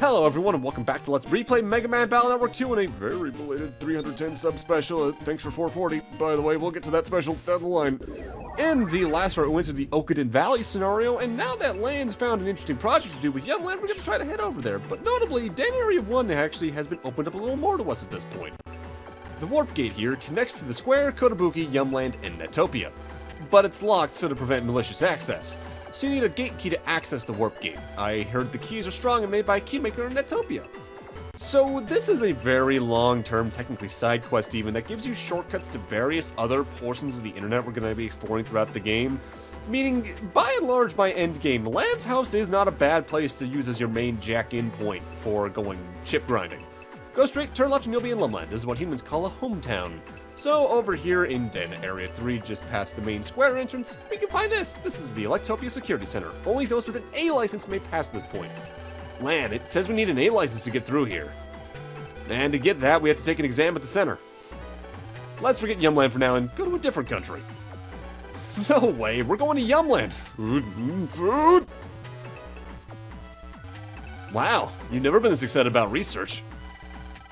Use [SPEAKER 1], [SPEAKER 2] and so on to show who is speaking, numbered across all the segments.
[SPEAKER 1] Hello everyone and welcome back to Let's Replay Mega Man Battle Network 2 in a very belated 310 sub special. Thanks for 440, by the way, we'll get to that special down the line. In the last part we went to the Okadon Valley scenario, and now that Land's found an interesting project to do with Yumland, we're going to try to head over there. But notably, Den Area 1 actually has been opened up a little more to us at this point. The warp gate here connects to the Square, Kotobuki, Yumland, and Netopia. But it's locked so to prevent malicious access. So you need a gate key to access the warp gate. I heard the keys are strong and made by a keymaker in Netopia. So this is a very long-term, technically side quest even, that gives you shortcuts to various other portions of the internet we're going to be exploring throughout the game. Meaning, by and large, by endgame, Land's house is not a bad place to use as your main jack-in point for going chip grinding. Go straight, turn left, and you'll be in Lumland. This is what humans call a hometown. So over here in Den Area 3, just past the main square entrance, we can find this. This is the Electopia Security Center. Only those with an A license may pass this point. Land, it says we need an A license to get through here. And to get that, we have to take an exam at the center. Let's forget Yumland for now and go to a different country. No way, we're going to Yumland. Food. Wow, you've never been this excited about research.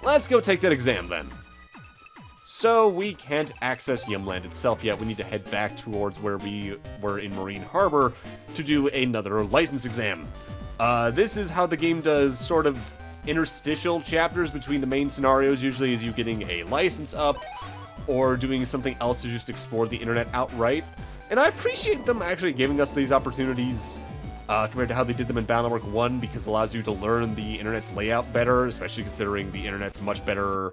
[SPEAKER 1] Let's go take that exam then. So we can't access Yumland itself yet. We need to head back towards where we were in Marine Harbor to do another license exam. This is how the game does sort of interstitial chapters between the main scenarios, usually is you getting a license up or doing something else to just explore the internet outright. And I appreciate them actually giving us these opportunities compared to how they did them in Battle Network 1, because it allows you to learn the internet's layout better, especially considering the internet's much better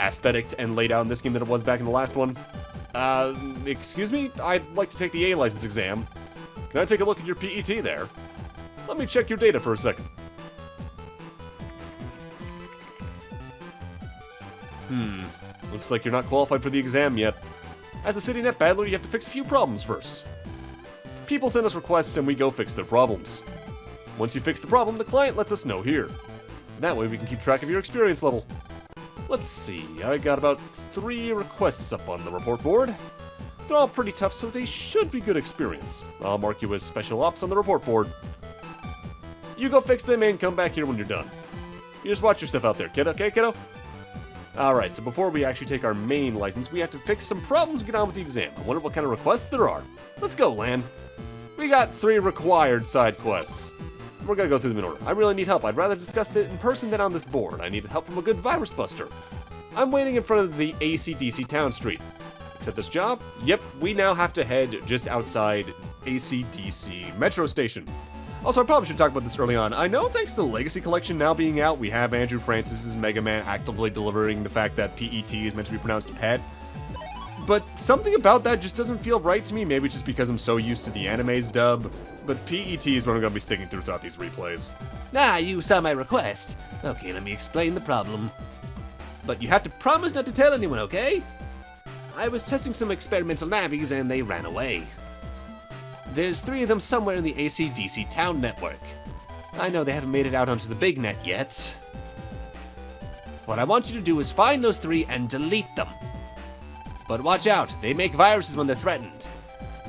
[SPEAKER 1] aesthetic and laid out in this game than it was back in the last one. Excuse me? I'd like to take the A license exam. Can I take a look at your PET there? Let me check your data for a second. Looks like you're not qualified for the exam yet. As a CityNet battler, you have to fix a few problems first. People send us requests and we go fix their problems. Once you fix the problem, the client lets us know here. That way we can keep track of your experience level. Let's see, I got about 3 requests up on the report board. They're all pretty tough, so they should be good experience. I'll mark you as special ops on the report board. You go fix them and come back here when you're done. You just watch yourself out there, kid, okay, kiddo? Alright, so before we actually take our main license, we have to fix some problems and get on with the exam. I wonder what kind of requests there are. Let's go, Lan. We got 3 required side quests. We're gonna go through them in order. I really need help. I'd rather discuss it in person than on this board. I need help from a good virus buster. I'm waiting in front of the ACDC Town Street. Accept this job? Yep, we now have to head just outside ACDC Metro Station. Also, I probably should talk about this early on. I know thanks to the Legacy Collection now being out, we have Andrew Francis's Mega Man actively delivering the fact that PET is meant to be pronounced pet. But something about that just doesn't feel right to me, maybe just because I'm so used to the anime's dub, but PET is what I'm going to be sticking throughout these replays.
[SPEAKER 2] Ah, you saw my request. Okay, let me explain the problem. But you have to promise not to tell anyone, okay? I was testing some experimental navies and they ran away. There's 3 of them somewhere in the ACDC town network. I know they haven't made it out onto the big net yet. What I want you to do is find those 3 and delete them. But watch out, they make viruses when they're threatened.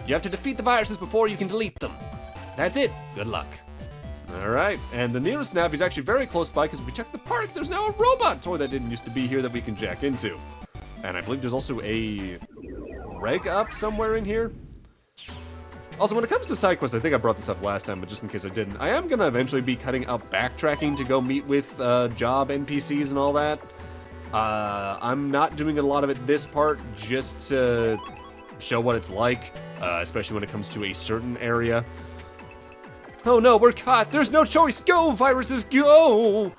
[SPEAKER 2] You have to defeat the viruses before you can delete them. That's it, good luck.
[SPEAKER 1] Alright, and the nearest nav is actually very close by, because if we check the park, there's now a robot toy that didn't used to be here that we can jack into. And I believe there's also a reg up somewhere in here. Also, when it comes to side quests, I think I brought this up last time, but just in case I didn't, I am gonna eventually be cutting out backtracking to go meet with job NPCs and all that. I'm not doing a lot of it this part just to show what it's like, especially when it comes to a certain area. Oh no, we're caught! There's no choice! Go, viruses, go!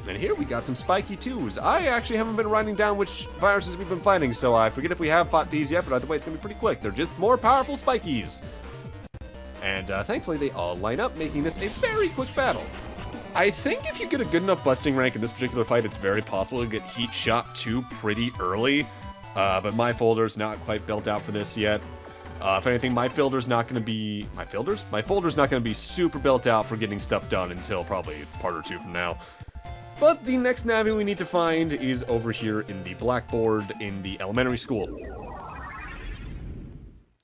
[SPEAKER 1] And here we got some spiky 2s. I actually haven't been writing down which viruses we've been fighting, so I forget if we have fought these yet, but either way it's gonna be pretty quick. They're just more powerful spikies. And thankfully they all line up, making this a very quick battle. I think if you get a good enough busting rank in this particular fight, it's very possible to get Heat Shot 2 pretty early. But my folder's not quite built out for this yet. If anything, my folder's not going to be... My folder's not going to be super built out for getting stuff done until probably a part or 2 from now. But the next Navi we need to find is over here in the blackboard in the elementary school.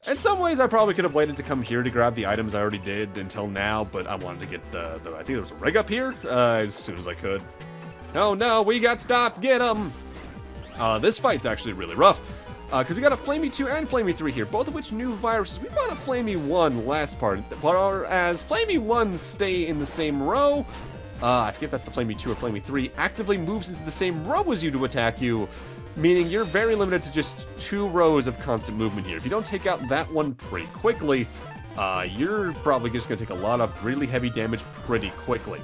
[SPEAKER 1] In some ways, I probably could have waited to come here to grab the items I already did until now, but I wanted to get the I think there was a rig up here, as soon as I could. Oh no, we got stopped, get him! This fight's actually really rough, because we got a Flamey 2 and Flamey 3 here, both of which new viruses. We fought a Flamey 1 last part, whereas Flamey 1 stay in the same row. I forget if that's the Flamey 2 or Flamey 3, actively moves into the same row as you to attack you, meaning you're very limited to just 2 rows of constant movement here. If you don't take out that one pretty quickly, you're probably just going to take a lot of really heavy damage pretty quickly.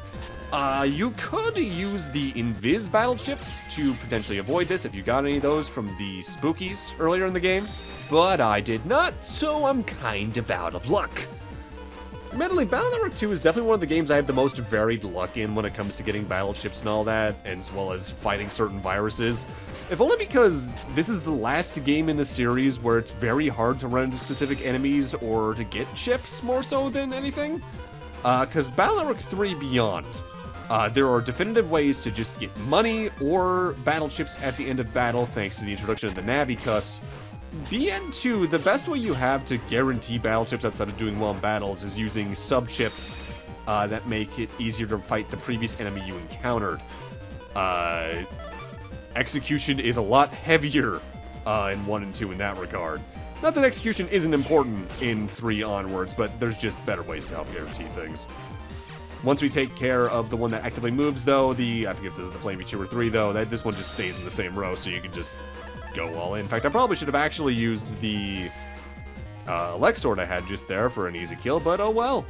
[SPEAKER 1] You could use the Invis battleships to potentially avoid this if you got any of those from the Spookies earlier in the game, but I did not, so I'm kind of out of luck. Admittedly, Battle Network 2 is definitely one of the games I have the most varied luck in when it comes to getting battleships and all that, as well as fighting certain viruses. If only because this is the last game in the series where it's very hard to run into specific enemies or to get ships more so than anything. Because Battle Network 3 Beyond, there are definitive ways to just get money or battleships at the end of battle thanks to the introduction of the Navi Cuss. BN2, the best way you have to guarantee battleships outside of doing well in battles is using sub-ships that make it easier to fight the previous enemy you encountered. Execution is a lot heavier in 1 and 2 in that regard. Not that execution isn't important in 3 onwards, but there's just better ways to help guarantee things. Once we take care of the one that actively moves, though, I forget if this is the Flamey 2 or 3, though, this one just stays in the same row, so you can just go all in. In fact, I probably should have actually used the Lexord I had just there for an easy kill, but oh well.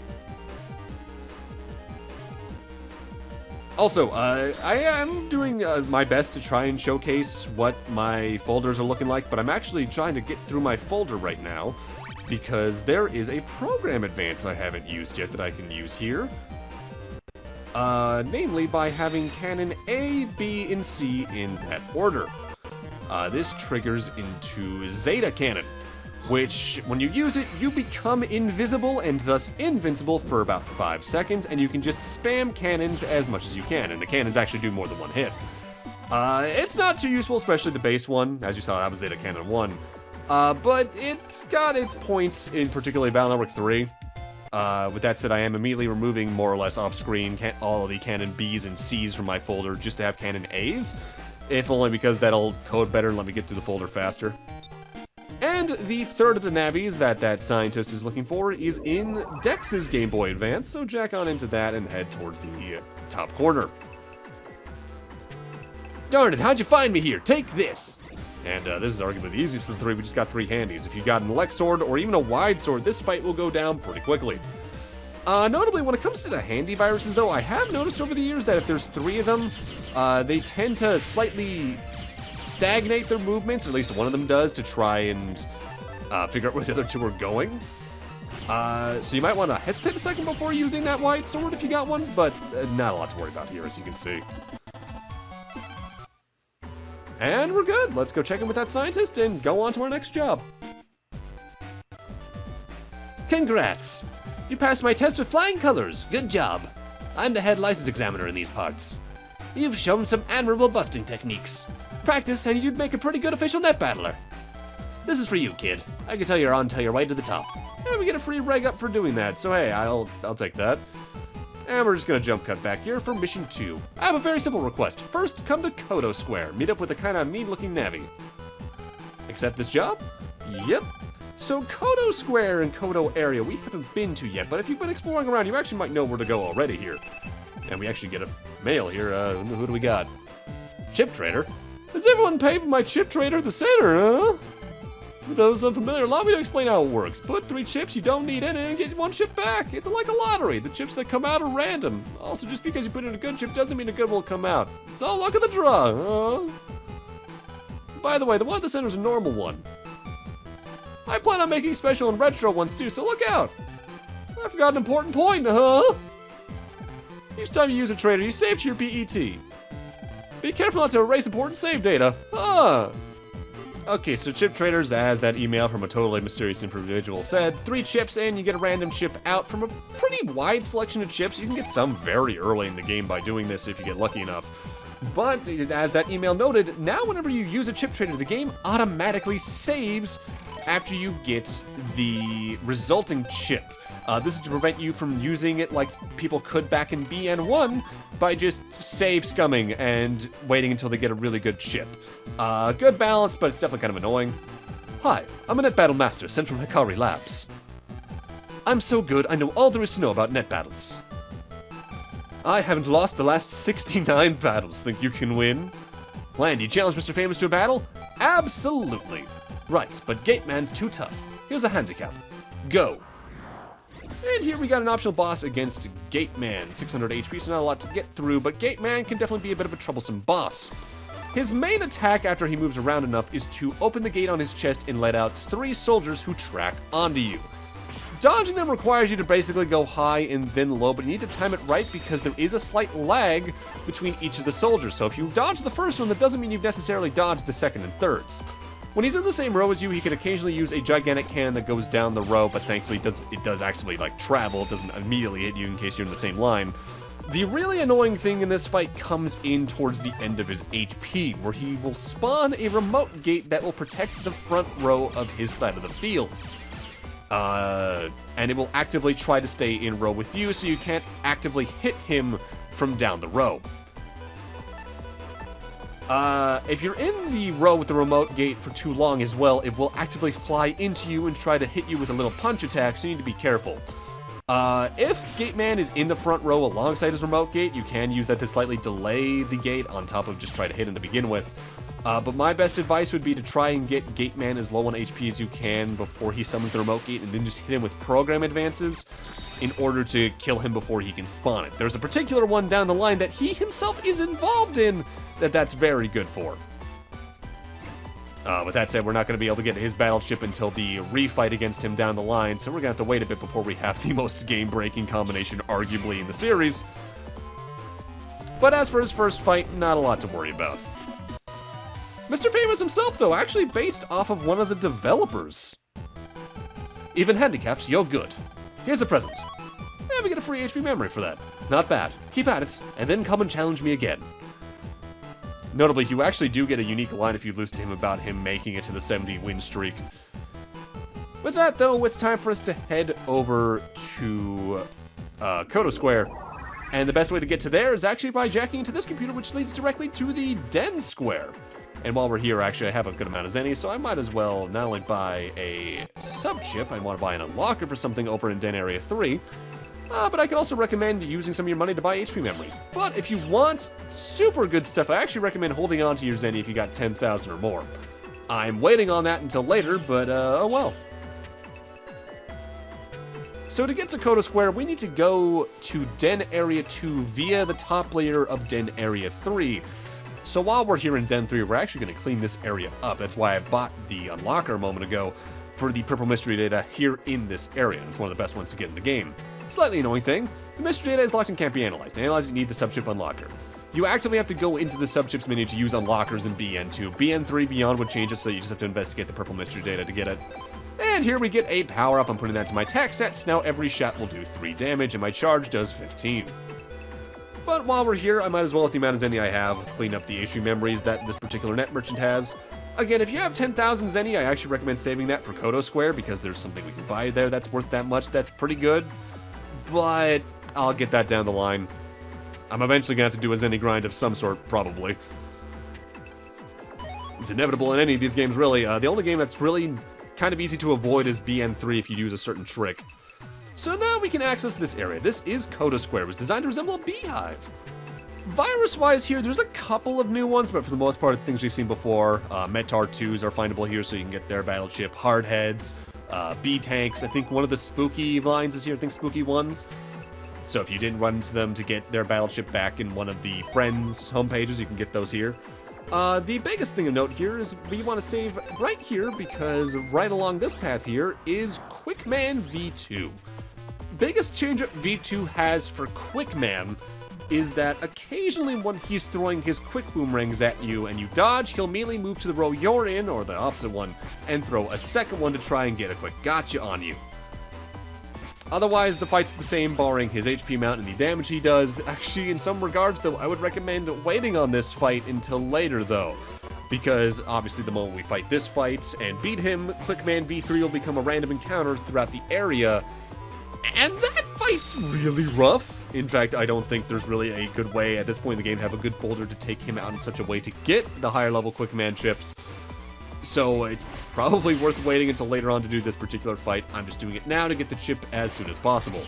[SPEAKER 1] Also, I am doing my best to try and showcase what my folders are looking like, but I'm actually trying to get through my folder right now because there is a program advance I haven't used yet that I can use here. Namely by having cannon A, B, and C in that order. This triggers into Zeta Cannon, which, when you use it, you become invisible and thus invincible for about 5 seconds, and you can just spam cannons as much as you can, and the cannons actually do more than one hit. It's not too useful, especially the base one. As you saw, that was Zeta Cannon 1. But it's got its points in particularly Battle Network 3. With that said, I am immediately removing more or less off-screen all of the Cannon Bs and Cs from my folder just to have Cannon As, if only because that'll code better and let me get through the folder faster. And the third of the navies that scientist is looking for is in Dex's Game Boy Advance, so jack on into that and head towards the top corner. Darn it, how'd you find me here? Take this! And this is arguably the easiest of the 3, we just got 3 handies. If you got an elect sword or even a wide sword, this fight will go down pretty quickly. Notably, when it comes to the handy viruses though, I have noticed over the years that if there's 3 of them, they tend to slightly stagnate their movements, or at least one of them does, to try and figure out where the other 2 are going. So you might want to hesitate a second before using that wide sword if you got one, but not a lot to worry about here, as you can see. And we're good. Let's go check in with that scientist and go on to our next job.
[SPEAKER 2] Congrats! You passed my test with flying colors. Good job. I'm the head license examiner in these parts. You've shown some admirable busting techniques. Practice and you'd make a pretty good official net battler. This is for you, kid. I can tell you're on till you're right to the top.
[SPEAKER 1] And we get a free reg up for doing that, so hey, I'll take that. And we're just gonna jump cut back here for mission 2. I have a very simple request. First, come to Kodo Square. Meet up with a kinda mean-looking Navi. Accept this job? Yep. So Kodo Square and Kodo area we haven't been to yet, but if you've been exploring around, you actually might know where to go already here. And we actually get a mail here. Who do we got? Chip Trader. Does everyone pay for my Chip Trader at the center, huh? For those unfamiliar, allow me to explain how it works. Put 3 chips you don't need in it and get 1 chip back. It's like a lottery. The chips that come out are random. Also, just because you put in a good chip doesn't mean a good one will come out. It's all luck of the draw, huh? By the way, the one at the center is a normal one. I plan on making special and retro ones too, so look out. I forgot an important point, huh? Each time you use a trader, you save to your PET. Be careful not to erase important save data. Okay, so Chip Traders, as that email from a totally mysterious individual said, 3 chips and you get a random chip out from a pretty wide selection of chips. You can get some very early in the game by doing this if you get lucky enough. But, as that email noted, now whenever you use a Chip Trader, the game automatically saves after you get the resulting chip. This is to prevent you from using it like people could back in BN1 by just save scumming and waiting until they get a really good chip. Good balance, but it's definitely kind of annoying. Hi, I'm a net battle master sent from Hikari Labs. I'm so good, I know all there is to know about net battles. I haven't lost the last 69 battles. Think you can win? Landy, challenge Mr. Famous to a battle? Absolutely. Right, but Gate Man's too tough. Here's a handicap. Go. And here we got an optional boss against Gate Man. 600 HP, so not a lot to get through, but Gate Man can definitely be a bit of a troublesome boss. His main attack after he moves around enough is to open the gate on his chest and let out 3 soldiers who track onto you. Dodging them requires you to basically go high and then low, but you need to time it right because there is a slight lag between each of the soldiers. So if you dodge the first one, that doesn't mean you've necessarily dodged the second and thirds. When he's in the same row as you, he can occasionally use a gigantic cannon that goes down the row, but thankfully it does actually like travel. It doesn't immediately hit you in case you're in the same line. The really annoying thing in this fight comes in towards the end of his HP, where he will spawn a remote gate that will protect the front row of his side of the field. And it will actively try to stay in row with you, so you can't actively hit him from down the row. If you're in the row with the remote gate for too long as well, it will actively fly into you and try to hit you with a little punch attack, so you need to be careful. If Gate Man is in the front row alongside his remote gate, you can use that to slightly delay the gate on top of just try to hit him to begin with. But my best advice would be to try and get Gate Man as low on HP as you can before he summons the remote gate, and then just hit him with program advances in order to kill him before he can spawn it. There's a particular one down the line that he himself is involved in that's very good for. With that said, we're not going to be able to get his battleship until the refight against him down the line, so we're going to have to wait a bit before we have the most game-breaking combination arguably in the series. But as for his first fight, not a lot to worry about. Mr. Famous himself, though, actually based off of one of the developers. Even handicaps, you're good. Here's a present. And we get a free HP memory for that. Not bad. Keep at it, and then come and challenge me again. Notably, you actually do get a unique line if you lose to him about him making it to the 70 win streak. With that, though, it's time for us to head over to Koto Square. And the best way to get to there is actually by jacking into this computer, which leads directly to the Den Square. And while we're here, actually, I have a good amount of Zenny, so I might as well not only buy a sub-chip, I want to buy an unlocker for something over in Den Area 3, but I can also recommend using some of your money to buy HP memories. But if you want super good stuff, I actually recommend holding on to your Zenny if you got 10,000 or more. I'm waiting on that until later, but oh well. So to get to Koto Square, we need to go to Den Area 2 via the top layer of Den Area 3. So while we're here in Den 3, we're actually going to clean this area up. That's why I bought the unlocker a moment ago for the purple mystery data here in this area. It's one of the best ones to get in the game. Slightly annoying thing, the mystery data is locked and can't be analyzed. To analyze it, you need the subship unlocker. You actively have to go into the subships menu to use unlockers in BN2. BN3 Beyond would change it, so you just have to investigate the purple mystery data to get it. And here we get a power-up. I'm putting that to my attack stats. Now every shot will do 3 damage, and my charge does 15. But while we're here, I might as well, with the amount of Zenny I have, clean up the HP memories that this particular net merchant has. Again, if you have 10,000 Zenny, I actually recommend saving that for Koto Square, because there's something we can buy there that's worth that much. That's pretty good. But I'll get that down the line. I'm eventually going to have to do a Zenny grind of some sort, probably. It's inevitable in any of these games, really. The only game that's really kind of easy to avoid is BN3 if you use a certain trick. So now we can access this area. This is Koto Square. It was designed to resemble a beehive. Virus-wise here, there's a couple of new ones, but for the most part, it's things we've seen before. Metar 2s are findable here, so you can get their battleship. Hardheads, B-tanks. I think one of the spooky lines is here. I think spooky ones. So if you didn't run into them to get their battleship back in one of the Friends homepages, you can get those here. The biggest thing to note here is we want to save right here, because right along this path here is Quickman V2. Biggest change that V2 has for Quickman is that occasionally when he's throwing his quick boomerangs at you and you dodge, he'll immediately move to the row you're in, or the opposite one, and throw a second one to try and get a quick gotcha on you. Otherwise, the fight's the same, barring his HP amount and the damage he does. Actually, in some regards, though, I would recommend waiting on this fight until later, though. because obviously the moment we fight this fight and beat him, Quickman V3 will become a random encounter throughout the area, and that fight's really rough. In fact, I don't think there's really a good way at this point in the game to have a good folder to take him out in such a way to get the higher level Quickman chips. So it's probably worth waiting until later on to do this particular fight. I'm just doing it now to get the chip as soon as possible.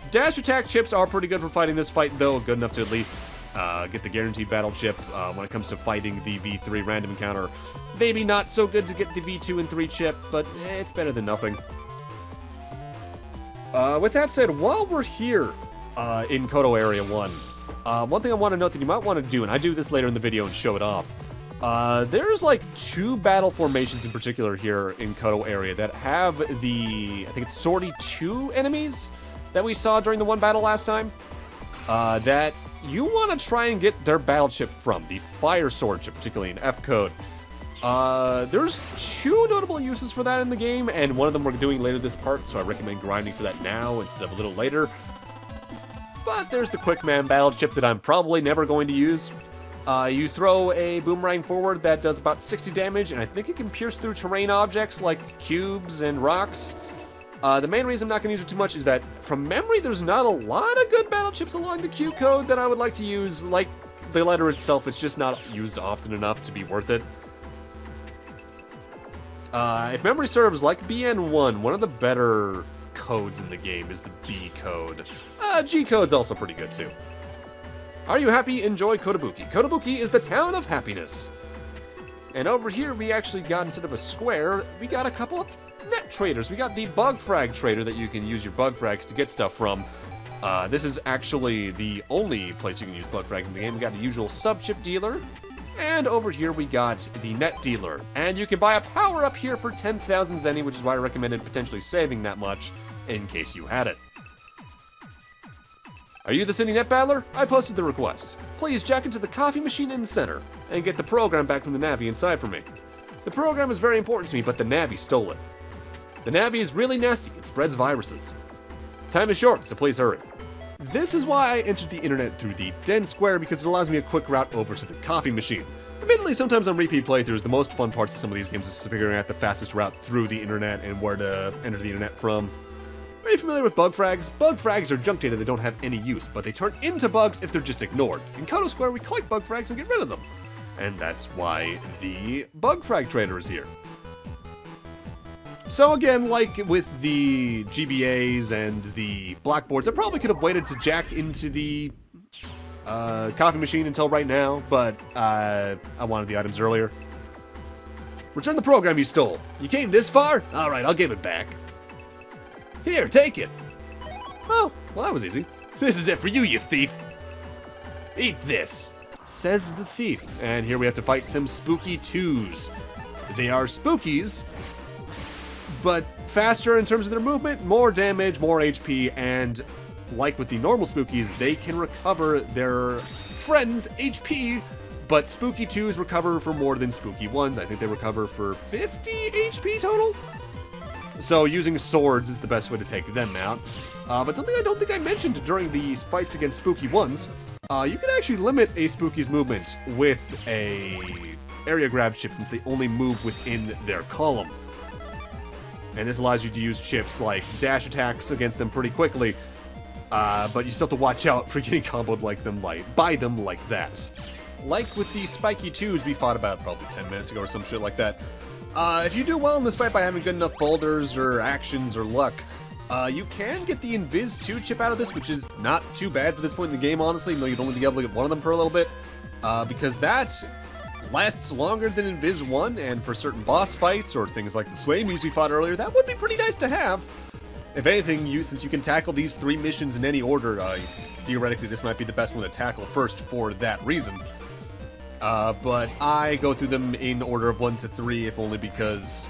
[SPEAKER 1] Dash attack chips are pretty good for fighting this fight, though, good enough to at least get the guaranteed battle chip when it comes to fighting the V3 random encounter. Maybe not so good to get the V2 and 3 chip, but it's better than nothing. With that said, while we're here in Koto Area 1, one thing I want to note that you might want to do, and I do this later in the video and show it off, there's like 2 battle formations in particular here in Koto Area that have the, I think it's Sortie 2 enemies that we saw during the one battle last time, that you want to try and get their battle chip from, the Fire Sword chip, particularly in F code. There's 2 notable uses for that in the game, and one of them we're doing later this part, so I recommend grinding for that now instead of a little later. But there's the Quickman battle chip that I'm probably never going to use. You throw a boomerang forward that does about 60 damage, and I think it can pierce through terrain objects like cubes and rocks. The main reason I'm not going to use it too much is that, from memory, there's not a lot of good battle chips along the Q code that I would like to use. Like the letter itself, it's just not used often enough to be worth it. If memory serves, like BN1, one of the better codes in the game is the B code. G code's also pretty good too. Are you happy? Enjoy Kotobuki. Kotobuki is the town of happiness. And over here we actually got, instead of a square, we got a couple of net traders. We got the bug frag trader that you can use your bug frags to get stuff from. This is actually the only place you can use bug frags in the game. We got the usual sub-chip dealer. And over here we got the net dealer. And you can buy a power-up here for 10,000 zenny, which is why I recommended potentially saving that much in case you had it. Are you the city net battler? I posted the request. Please jack into the coffee machine in the center and get the program back from the Navi inside for me. The program is very important to me, but the Navi stole it. The Navi is really nasty. It spreads viruses. Time is short, so please hurry. This is why I entered the internet through the Den Square, because it allows me a quick route over to the coffee machine. Admittedly, sometimes on repeat playthroughs, the most fun parts of some of these games is figuring out the fastest route through the internet and where to enter the internet from. Are you familiar with bug frags? Bug frags are junk data that don't have any use, but they turn into bugs if they're just ignored. In Koto Square, we collect bug frags and get rid of them. And that's why the bug frag trader is here. So again, like with the GBAs and the blackboards, I probably could have waited to jack into the coffee machine until right now, but I wanted the items earlier. Return the program you stole. You came this far? Alright, I'll give it back. Here, take it. Oh, well that was easy. This is it for you, you thief. Eat this, says the thief. And here we have to fight some spooky 2s. They are spookies, but faster in terms of their movement, more damage, more HP, and like with the normal spookies, they can recover their friends' HP, but spooky 2s recover for more than spooky 1s. I think they recover for 50 HP total. So using swords is the best way to take them out. But something I don't think I mentioned during these fights against spooky 1s, you can actually limit a spooky's movement with a area grab chip, since they only move within their column. And this allows you to use chips like dash attacks against them pretty quickly, but you still have to watch out for getting comboed by them like that. Like with the spiky 2s we fought about probably 10 minutes ago or some shit like that. If you do well in this fight by having good enough folders or actions or luck, you can get the Invis 2 chip out of this, which is not too bad for this point in the game, honestly, even though you'd only be able to get one of them for a little bit, because that lasts longer than Invis 1, and for certain boss fights or things like the Flamies we fought earlier, that would be pretty nice to have. If anything, since you can tackle these 3 missions in any order, theoretically this might be the best one to tackle first for that reason. But I go through them in order of 1 to 3, if only because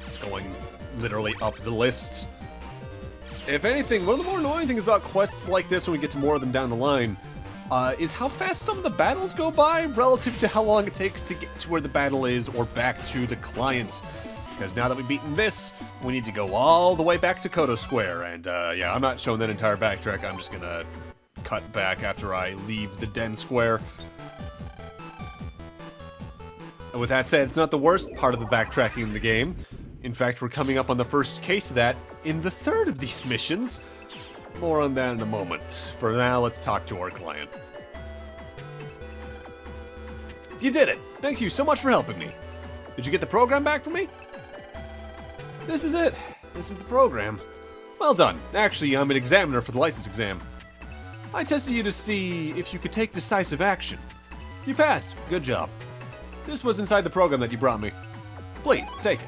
[SPEAKER 1] it's going literally up the list. If anything, one of the more annoying things about quests like this when we get to more of them down the line, is how fast some of the battles go by relative to how long it takes to get to where the battle is or back to the client. Because now that we've beaten this, we need to go all the way back to Koto Square. And yeah, I'm not showing that entire backtrack. I'm just gonna cut back after I leave the Den Square. And with that said, it's not the worst part of the backtracking in the game. In fact, we're coming up on the first case of that in the third of these missions. More on that in a moment. For now, let's talk to our client. You did it! Thank you so much for helping me. Did you get the program back for me? This is it. This is the program. Well done. Actually, I'm an examiner for the license exam. I tested you to see if you could take decisive action. You passed. Good job. This was inside the program that you brought me. Please, take it.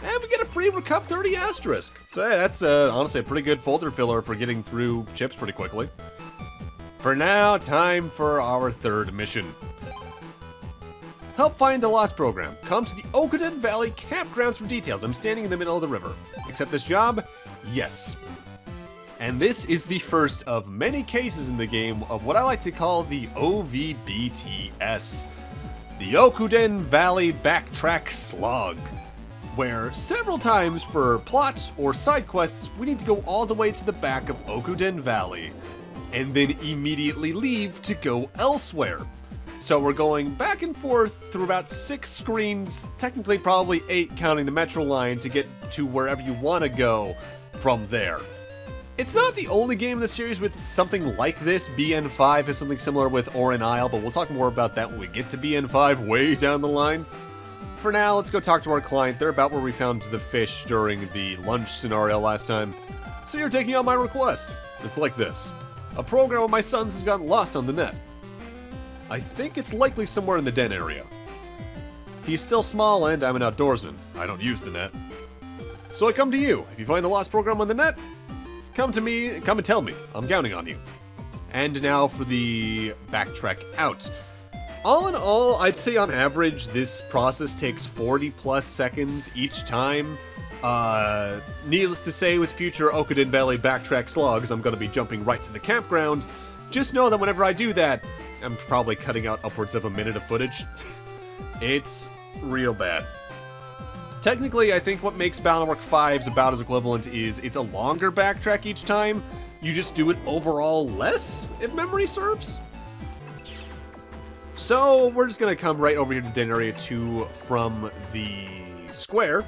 [SPEAKER 1] And we get a free Recup 30 asterisk. So hey, that's honestly a pretty good folder filler for getting through chips pretty quickly. For now, time for our third mission. Help find the lost program. Come to the Okoden Valley campgrounds for details. I'm standing in the middle of the river. Accept this job? Yes. And this is the first of many cases in the game of what I like to call the OVBTS. The Okoden Valley Backtrack Slog. Where several times for plots or side quests, we need to go all the way to the back of Okoden Valley. And then immediately leave to go elsewhere. So we're going back and forth through about 6 screens, technically probably 8 counting the metro line to get to wherever you want to go from there. It's not the only game in the series with something like this. BN5 has something similar with Orin Isle, but we'll talk more about that when we get to BN5 way down the line. For now, let's go talk to our client. They're about where we found the fish during the lunch scenario last time. So you're taking out my request. It's like this. A program of my son's has gotten lost on the net. I think it's likely somewhere in the den area. He's still small and I'm an outdoorsman. I don't use the net. So I come to you. If you find the lost program on the net, come to me, come and tell me. I'm counting on you. And now for the backtrack out. All in all, I'd say on average, this process takes 40 plus seconds each time. Needless to say, with future Okoden Valley backtrack slogs, I'm going to be jumping right to the campground. Just know that whenever I do that, I'm probably cutting out upwards of a minute of footage. It's real bad. Technically, I think what makes Battlework 5's about as equivalent is it's a longer backtrack each time. You just do it overall less, if memory serves. So we're just going to come right over here to Den Area 2 from the square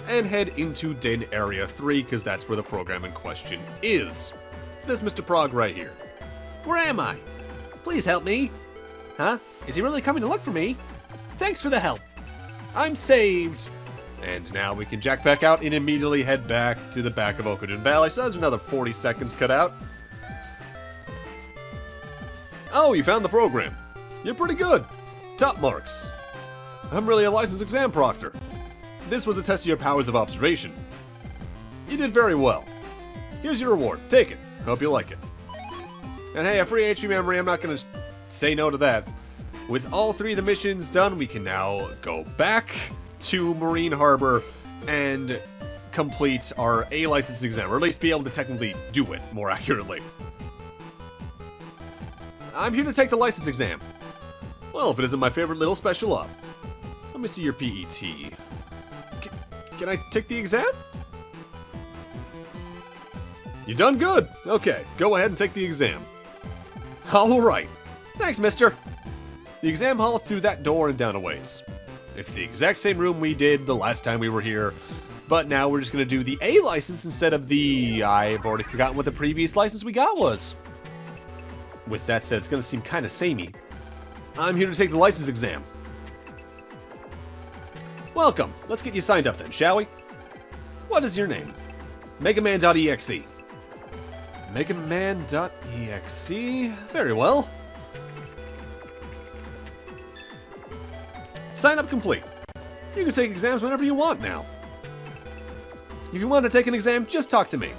[SPEAKER 1] and head into Den Area 3 because that's where the program in question is. It's this Mr. Prog right here.
[SPEAKER 2] Where am I? Please help me. Huh? Is he really coming to look for me? Thanks for the help. I'm saved.
[SPEAKER 1] And now we can jack back out and immediately head back to the back of Okoden Valley. So there's another 40 seconds cut out. Oh, you found the program. You're pretty good. Top marks. I'm really a licensed exam proctor. This was a test of your powers of observation. You did very well. Here's your reward. Take it. Hope you like it. And hey, a free HP memory, I'm not going to say no to that. With all 3 of the missions done, we can now go back to Marine Harbor and complete our A license exam, or at least be able to technically do it more accurately. I'm here to take the license exam. Well, if it isn't my favorite little special op. Let me see your PET. Can I take the exam? You done good. Okay, go ahead and take the exam. All right. Thanks, mister. The exam hall is through that door and down a ways. It's the exact same room we did the last time we were here, but now we're just going to do the A license instead of the... I've already forgotten what the previous license we got was. With that said, it's going to seem kind of samey. I'm here to take the license exam. Welcome. Let's get you signed up then, shall we? What is your name? Megaman.exe. Megaman.exe. Very well. Sign up complete. You can take exams whenever you want now. If you want to take an exam, just talk to me.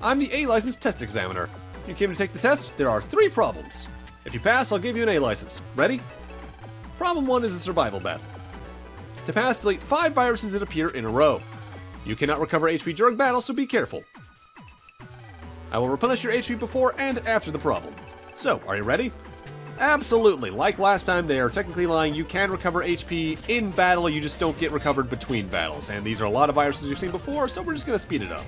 [SPEAKER 1] I'm the A license test examiner. You came to take the test? There are 3 problems. If you pass, I'll give you an A license. Ready? Problem 1 is a survival battle. To pass, delete 5 viruses that appear in a row. You cannot recover HP during battle, so be careful. I will replenish your HP before and after the problem. So, are you ready? Absolutely. Like last time, they are technically lying. You can recover HP in battle, you just don't get recovered between battles. And these are a lot of viruses you've seen before, so we're just going to speed it up.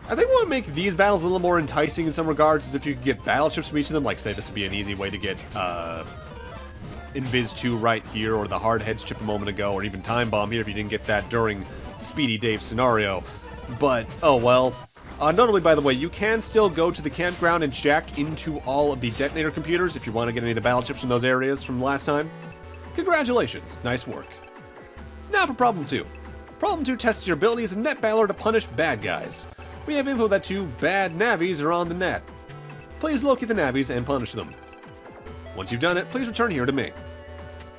[SPEAKER 1] I think we want to make these battles a little more enticing in some regards, as if you could get battle chips from each of them. Like, say, this would be an easy way to get Invis 2 right here, or the Hard Heads chip a moment ago, or even Time Bomb here if you didn't get that during Speedy Dave's scenario. But, oh well. Notably, by the way, you can still go to the campground and jack into all of the detonator computers if you want to get any of the battle chips from those areas from last time. Congratulations, nice work. Now for problem 2. Problem 2 tests your ability as a net battler to punish bad guys. We have info that 2 bad navies are on the net. Please locate the navies and punish them. Once you've done it, please return here to me.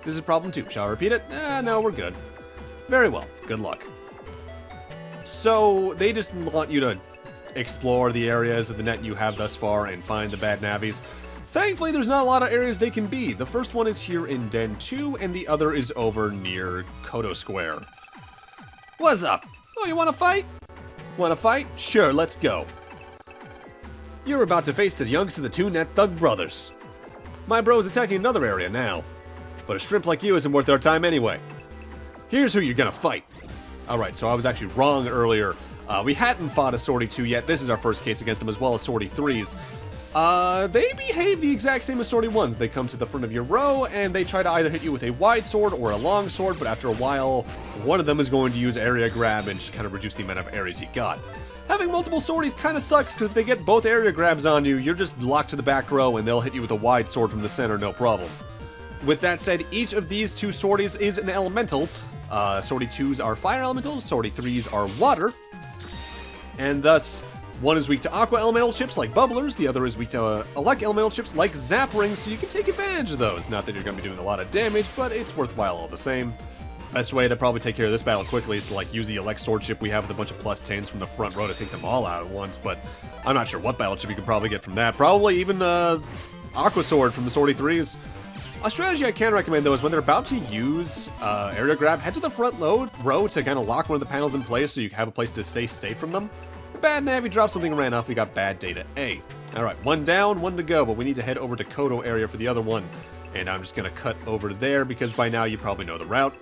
[SPEAKER 1] This is problem 2. Shall I repeat it? No, we're good. Very well. Good luck. So, they just want you to explore the areas of the net you have thus far and find the bad navies. Thankfully, there's not a lot of areas they can be. The first one is here in Den 2, and the other is over near Kodo Square. What's up? Oh, you want to fight? Want to fight? Sure, let's go. You're about to face the youngest of the 2 net thug brothers. My bro is attacking another area now, but a shrimp like you isn't worth our time anyway. Here's who you're gonna fight. Alright, so I was actually wrong earlier. We hadn't fought a Sortie 2 yet. This is our first case against them, as well as Sortie 3s. They behave the exact same as Sortie 1s. They come to the front of your row, and they try to either hit you with a wide sword or a long sword, but after a while, one of them is going to use area grab and just kind of reduce the amount of areas you got. Having multiple sorties kind of sucks, because if they get both area grabs on you, you're just locked to the back row, and they'll hit you with a wide sword from the center, no problem. With that said, each of these 2 sorties is an elemental. Sortie 2s are fire elemental, Sortie 3s are water, and thus, one is weak to aqua elemental chips like bubblers, the other is weak to elect elemental chips like zap rings, so you can take advantage of those. Not that you're going to be doing a lot of damage, but it's worthwhile all the same. Best way to probably take care of this battle quickly is to like use the elect sword chip we have with a bunch of plus 10s from the front row to take them all out at once, but I'm not sure what battle chip you could probably get from that. Probably even aqua sword from the Sortie 3s. A strategy I can recommend, though, is when they're about to use area grab, head to the front row to kind of lock one of the panels in place so you have a place to stay safe from them. The bad Navi dropped something and ran off. We got bad data A. Alright, 1 down, 1 to go, but we need to head over to Kodo area for the other one. And I'm just going to cut over there because by now you probably know the route.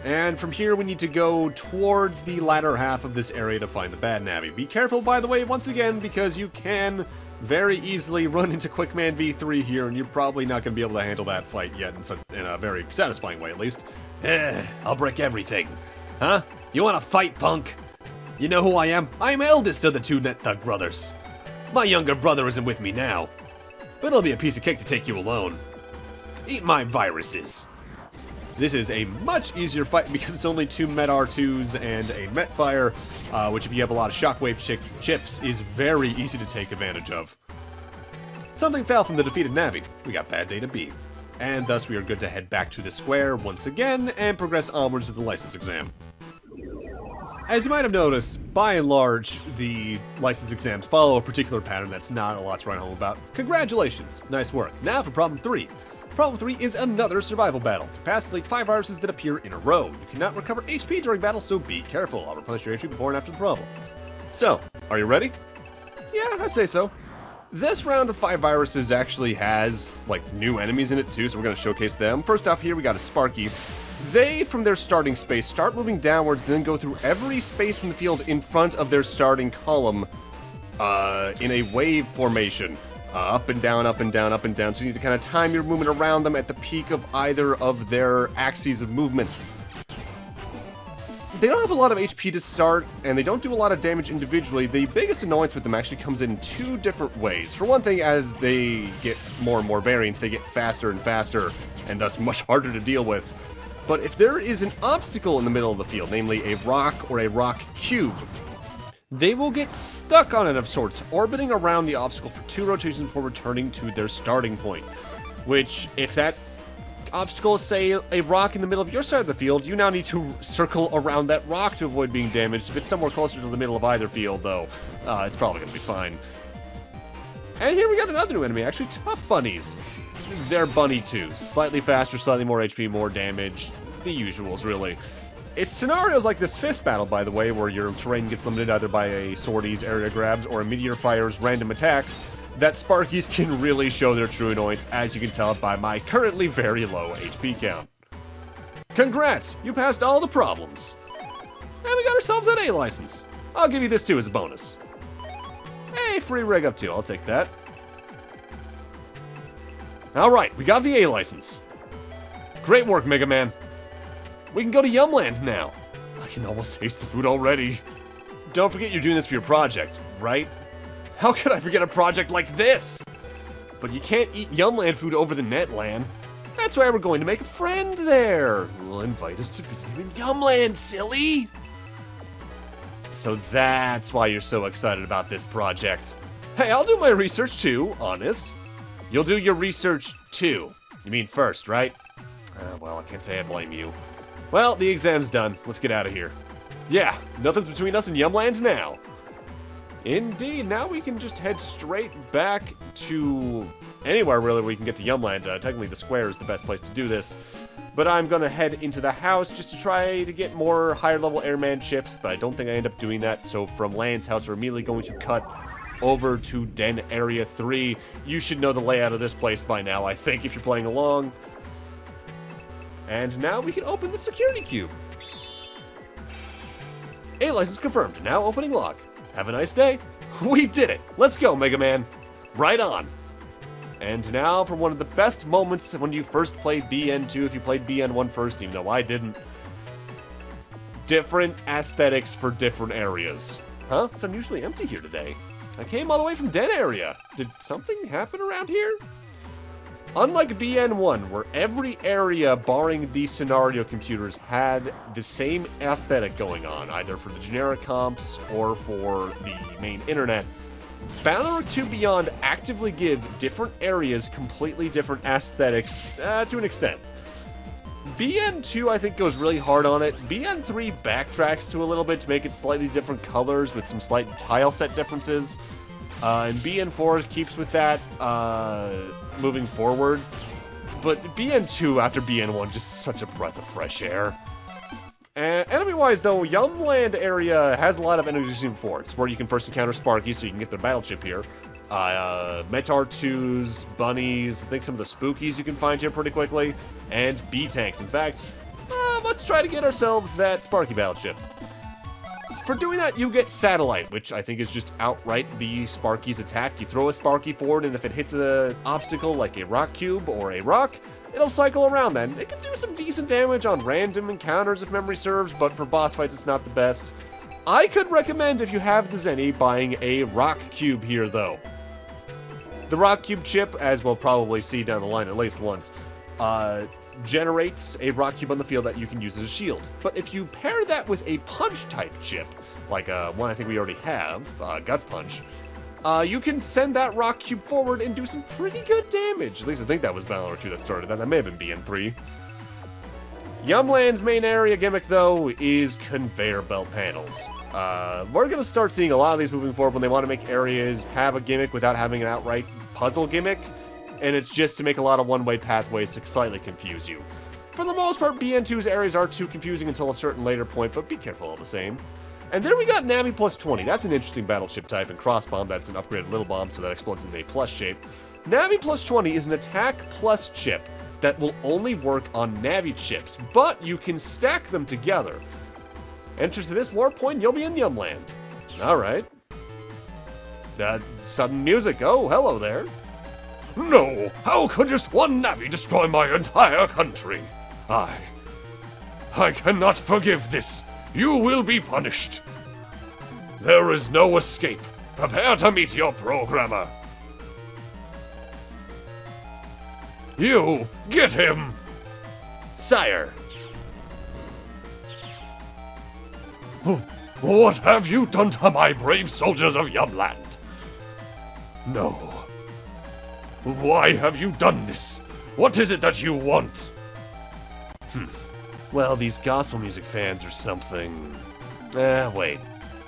[SPEAKER 1] And from here we need to go towards the latter half of this area to find the bad Navi. Be careful, by the way, once again, because you can very easily run into Quickman V3 here, and you're probably not going to be able to handle that fight yet in a very satisfying way, at least. I'll break everything. Huh? You want to fight, punk? You know who I am? I'm eldest of the 2 net thug brothers. My younger brother isn't with me now, but it'll be a piece of cake to take you alone. Eat my viruses. This is a much easier fight because it's only 2 Met R2s and a Met Fire, which if you have a lot of Shockwave chips is very easy to take advantage of. Something fell from the defeated Navi. We got bad data B. And thus we are good to head back to the square once again and progress onwards to the license exam. As you might have noticed, by and large, the license exams follow a particular pattern that's not a lot to write home about. Congratulations, nice work. Now for problem 3. Problem 3 is another survival battle. To pass, delete 5 viruses that appear in a row. You cannot recover HP during battle, so be careful. I'll replenish your HP before and after the problem. So, are you ready? Yeah, I'd say so. This round of 5 viruses actually has, like, new enemies in it too, so we're going to showcase them. First off here, we got a Sparky. They, from their starting space, start moving downwards, then go through every space in the field in front of their starting column in a wave formation. Up and down, up and down, up and down. So you need to kind of time your movement around them at the peak of either of their axes of movement. They don't have a lot of HP to start, and they don't do a lot of damage individually. The biggest annoyance with them actually comes in 2 different ways. For one thing, as they get more and more variants, they get faster and faster, and thus much harder to deal with. But if there is an obstacle in the middle of the field, namely a rock or a rock cube, they will get stuck on it of sorts, orbiting around the obstacle for 2 rotations before returning to their starting point. Which, if that obstacle is, say, a rock in the middle of your side of the field, you now need to circle around that rock to avoid being damaged. If it's somewhere closer to the middle of either field, though, it's probably going to be fine. And here we got another new enemy, actually, Tough Bunnies. They're Bunny 2s. Slightly faster, slightly more HP, more damage. The usuals, really. It's scenarios like this 5th battle, by the way, where your terrain gets limited either by a Sortie's area grabs or a Meteor Fire's random attacks, that Sparkies can really show their true annoyance, as you can tell by my currently very low HP count. Congrats! You passed all the problems! And we got ourselves that A license. I'll give you this too as a bonus. Hey, free rig up too, I'll take that. Alright, we got the A license. Great work, Mega Man. We can go to Yumland now. I can almost taste the food already. Don't forget you're doing this for your project, right? How could I forget a project like this? But you can't eat Yumland food over the net, Lan. That's why we're going to make a friend there, who will invite us to visit him in Yumland, silly! So that's why you're so excited about this project. Hey, I'll do my research too, honest. You'll do your research too. You mean first, right? Well, I can't say I blame you. Well, the exam's done. Let's get out of here. Yeah, nothing's between us and Yumland now. Indeed, now we can just head straight back to anywhere, really, where we can get to Yumland. Technically, the square is the best place to do this. But I'm gonna head into the house just to try to get more higher-level airman chips, but I don't think I end up doing that. So from Lan's house, we're immediately going to cut over to Den Area 3. You should know the layout of this place by now, I think, if you're playing along. And now we can open the security cube. A license confirmed. Now opening lock. Have a nice day. We did it. Let's go, Mega Man. Right on. And now for one of the best moments when you first played BN2, if you played BN1 first, even though I didn't. Different aesthetics for different areas. Huh? It's unusually empty here today. I came all the way from Den Area. Did something happen around here? Unlike BN1, where every area, barring the scenario computers, had the same aesthetic going on, either for the generic comps or for the main internet, Battle 2 Beyond actively give different areas completely different aesthetics, to an extent. BN2, I think, goes really hard on it. BN3 backtracks to a little bit to make it slightly different colors with some slight tile set differences. And BN4 keeps with that, moving forward. But BN2 after BN1, just such a breath of fresh air. Enemy-wise, though, Yumland area has a lot of energy forts, where you can first encounter Sparky, so you can get their battle chip here. Metar 2s, bunnies, I think some of the spookies you can find here pretty quickly, and B-tanks. In fact, let's try to get ourselves that Sparky battle chip. For doing that, you get Satellite, which I think is just outright the Sparky's attack. You throw a Sparky forward, and if it hits an obstacle like a rock cube or a rock, it'll cycle around then. It can do some decent damage on random encounters if memory serves, but for boss fights it's not the best. I could recommend, if you have the Zenny, buying a rock cube here, though. The rock cube chip, as we'll probably see down the line at least once, generates a rock cube on the field that you can use as a shield. But if you pair that with a punch-type chip, like one I think we already have, Guts Punch, you can send that rock cube forward and do some pretty good damage. At least I think that was Battle 2 that started that. That may have been BN3. Yumland's main area gimmick, though, is conveyor belt panels. We're going to start seeing a lot of these moving forward when they want to make areas have a gimmick without having an outright puzzle gimmick. And it's just to make a lot of one-way pathways to slightly confuse you. For the most part, BN2's areas aren't too confusing until a certain later point, but be careful all the same. And then we got Navi plus 20. That's an interesting battle chip type, and Cross Bomb, that's an upgraded little bomb, so that explodes in a plus shape. Navi plus 20 is an attack plus chip that will only work on Navi chips, but you can stack them together. Enter to this warp point, you'll be in Yumland. Alright. Sudden music. Oh, hello there.
[SPEAKER 3] No! How could just one Navi destroy my entire country? I cannot forgive this. You will be punished. There is no escape. Prepare to meet your programmer. You, get him!
[SPEAKER 2] Sire.
[SPEAKER 3] What have you done to my brave soldiers of Yumland? No. Why have you done this? What is it that you want?
[SPEAKER 2] Well, these gospel music fans or something. Wait.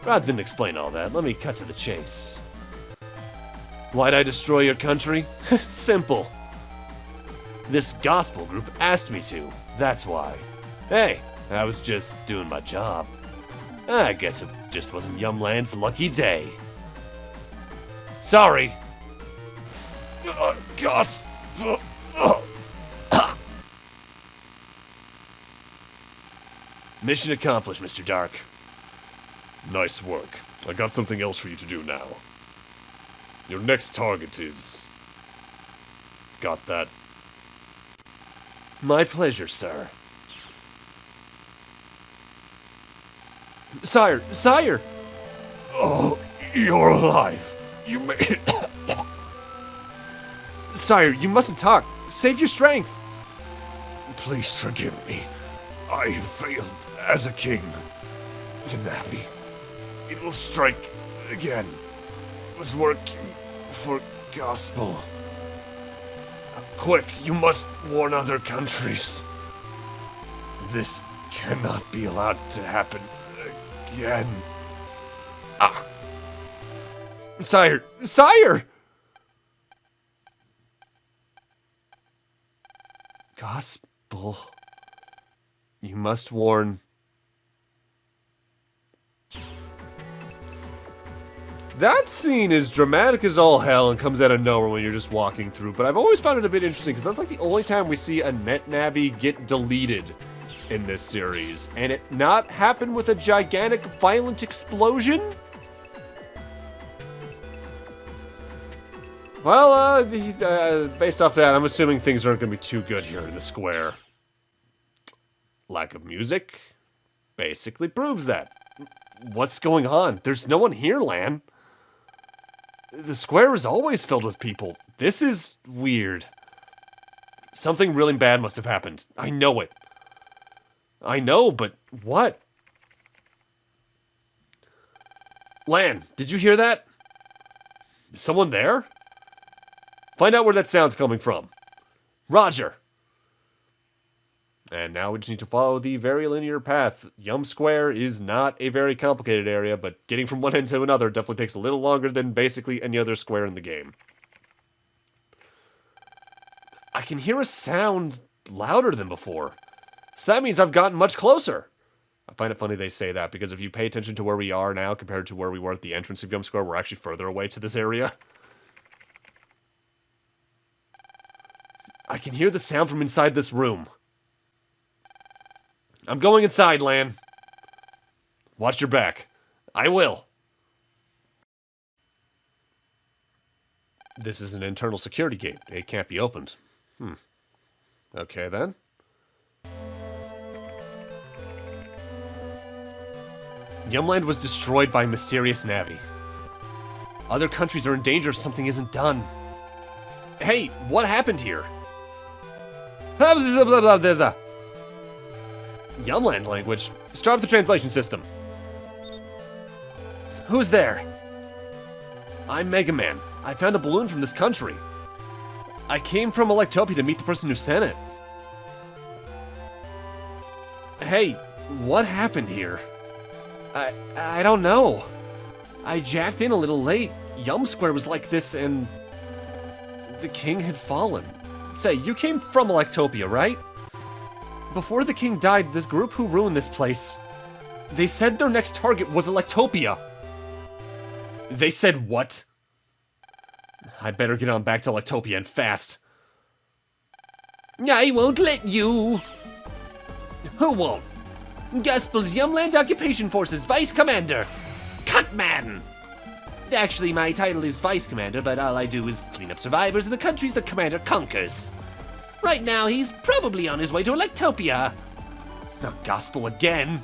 [SPEAKER 2] Rather than explain all that, let me cut to the chase. Why'd I destroy your country? Simple. This gospel group asked me to. That's why. Hey, I was just doing my job. I guess it just wasn't Yumland's lucky day. Sorry. Mission accomplished, Mr. Dark.
[SPEAKER 3] Nice work. I got something else for you to do now. Your next target is Got that?
[SPEAKER 1] My pleasure, sir. Sire! Sire!
[SPEAKER 3] Oh, you're alive. You made it.
[SPEAKER 1] Sire, you mustn't talk. Save your strength.
[SPEAKER 3] Please forgive me. I failed as a king. The Navi. It will strike again. It was working for gospel. Quick, you must warn other countries. This cannot be allowed to happen again.
[SPEAKER 1] Sire! Sire! Gospel. You must warn. That scene is dramatic as all hell and comes out of nowhere when you're just walking through, but I've always found it a bit interesting because that's like the only time we see a net Navi get deleted in this series, and it not happen with a gigantic violent explosion? Well, based off that, I'm assuming things aren't going to be too good here in the square. Lack of music basically proves that. What's going on? There's no one here, Lan. The square is always filled with people. This is weird. Something really bad must have happened. I know it. I know, but what? Lan, did you hear that? Is someone there? Find out where that sound's coming from. Roger. And now we just need to follow the very linear path. Yum Square is not a very complicated area, but getting from one end to another definitely takes a little longer than basically any other square in the game. I can hear a sound louder than before. So that means I've gotten much closer. I find it funny they say that, because if you pay attention to where we are now compared to where we were at the entrance of Yum Square, we're actually further away to this area. I can hear the sound from inside this room. I'm going inside, Lan. Watch your back. I will. This is an internal security gate. It can't be opened. Okay, then. Yumland was destroyed by mysterious Navi. Other countries are in danger if something isn't done. Hey, what happened here? Yumland language? Start up the translation system. Who's there? I'm Megaman. I found a balloon from this country. I came from Electopia to meet the person who sent it. Hey, what happened here? I don't know. I jacked in a little late. Yum Square was like this and the king had fallen. Say, you came from Electopia, right? Before the king died, this group who ruined this place, they said their next target was Electopia. They said what? I'd better get on back to Electopia and fast. I won't let you. Who won't? Gospel's Yumland Occupation Forces Vice Commander, Cutman. Actually, my title is Vice Commander, but all I do is clean up survivors in the countries the Commander conquers. Right now, he's probably on his way to Electopia. Oh, Gospel again.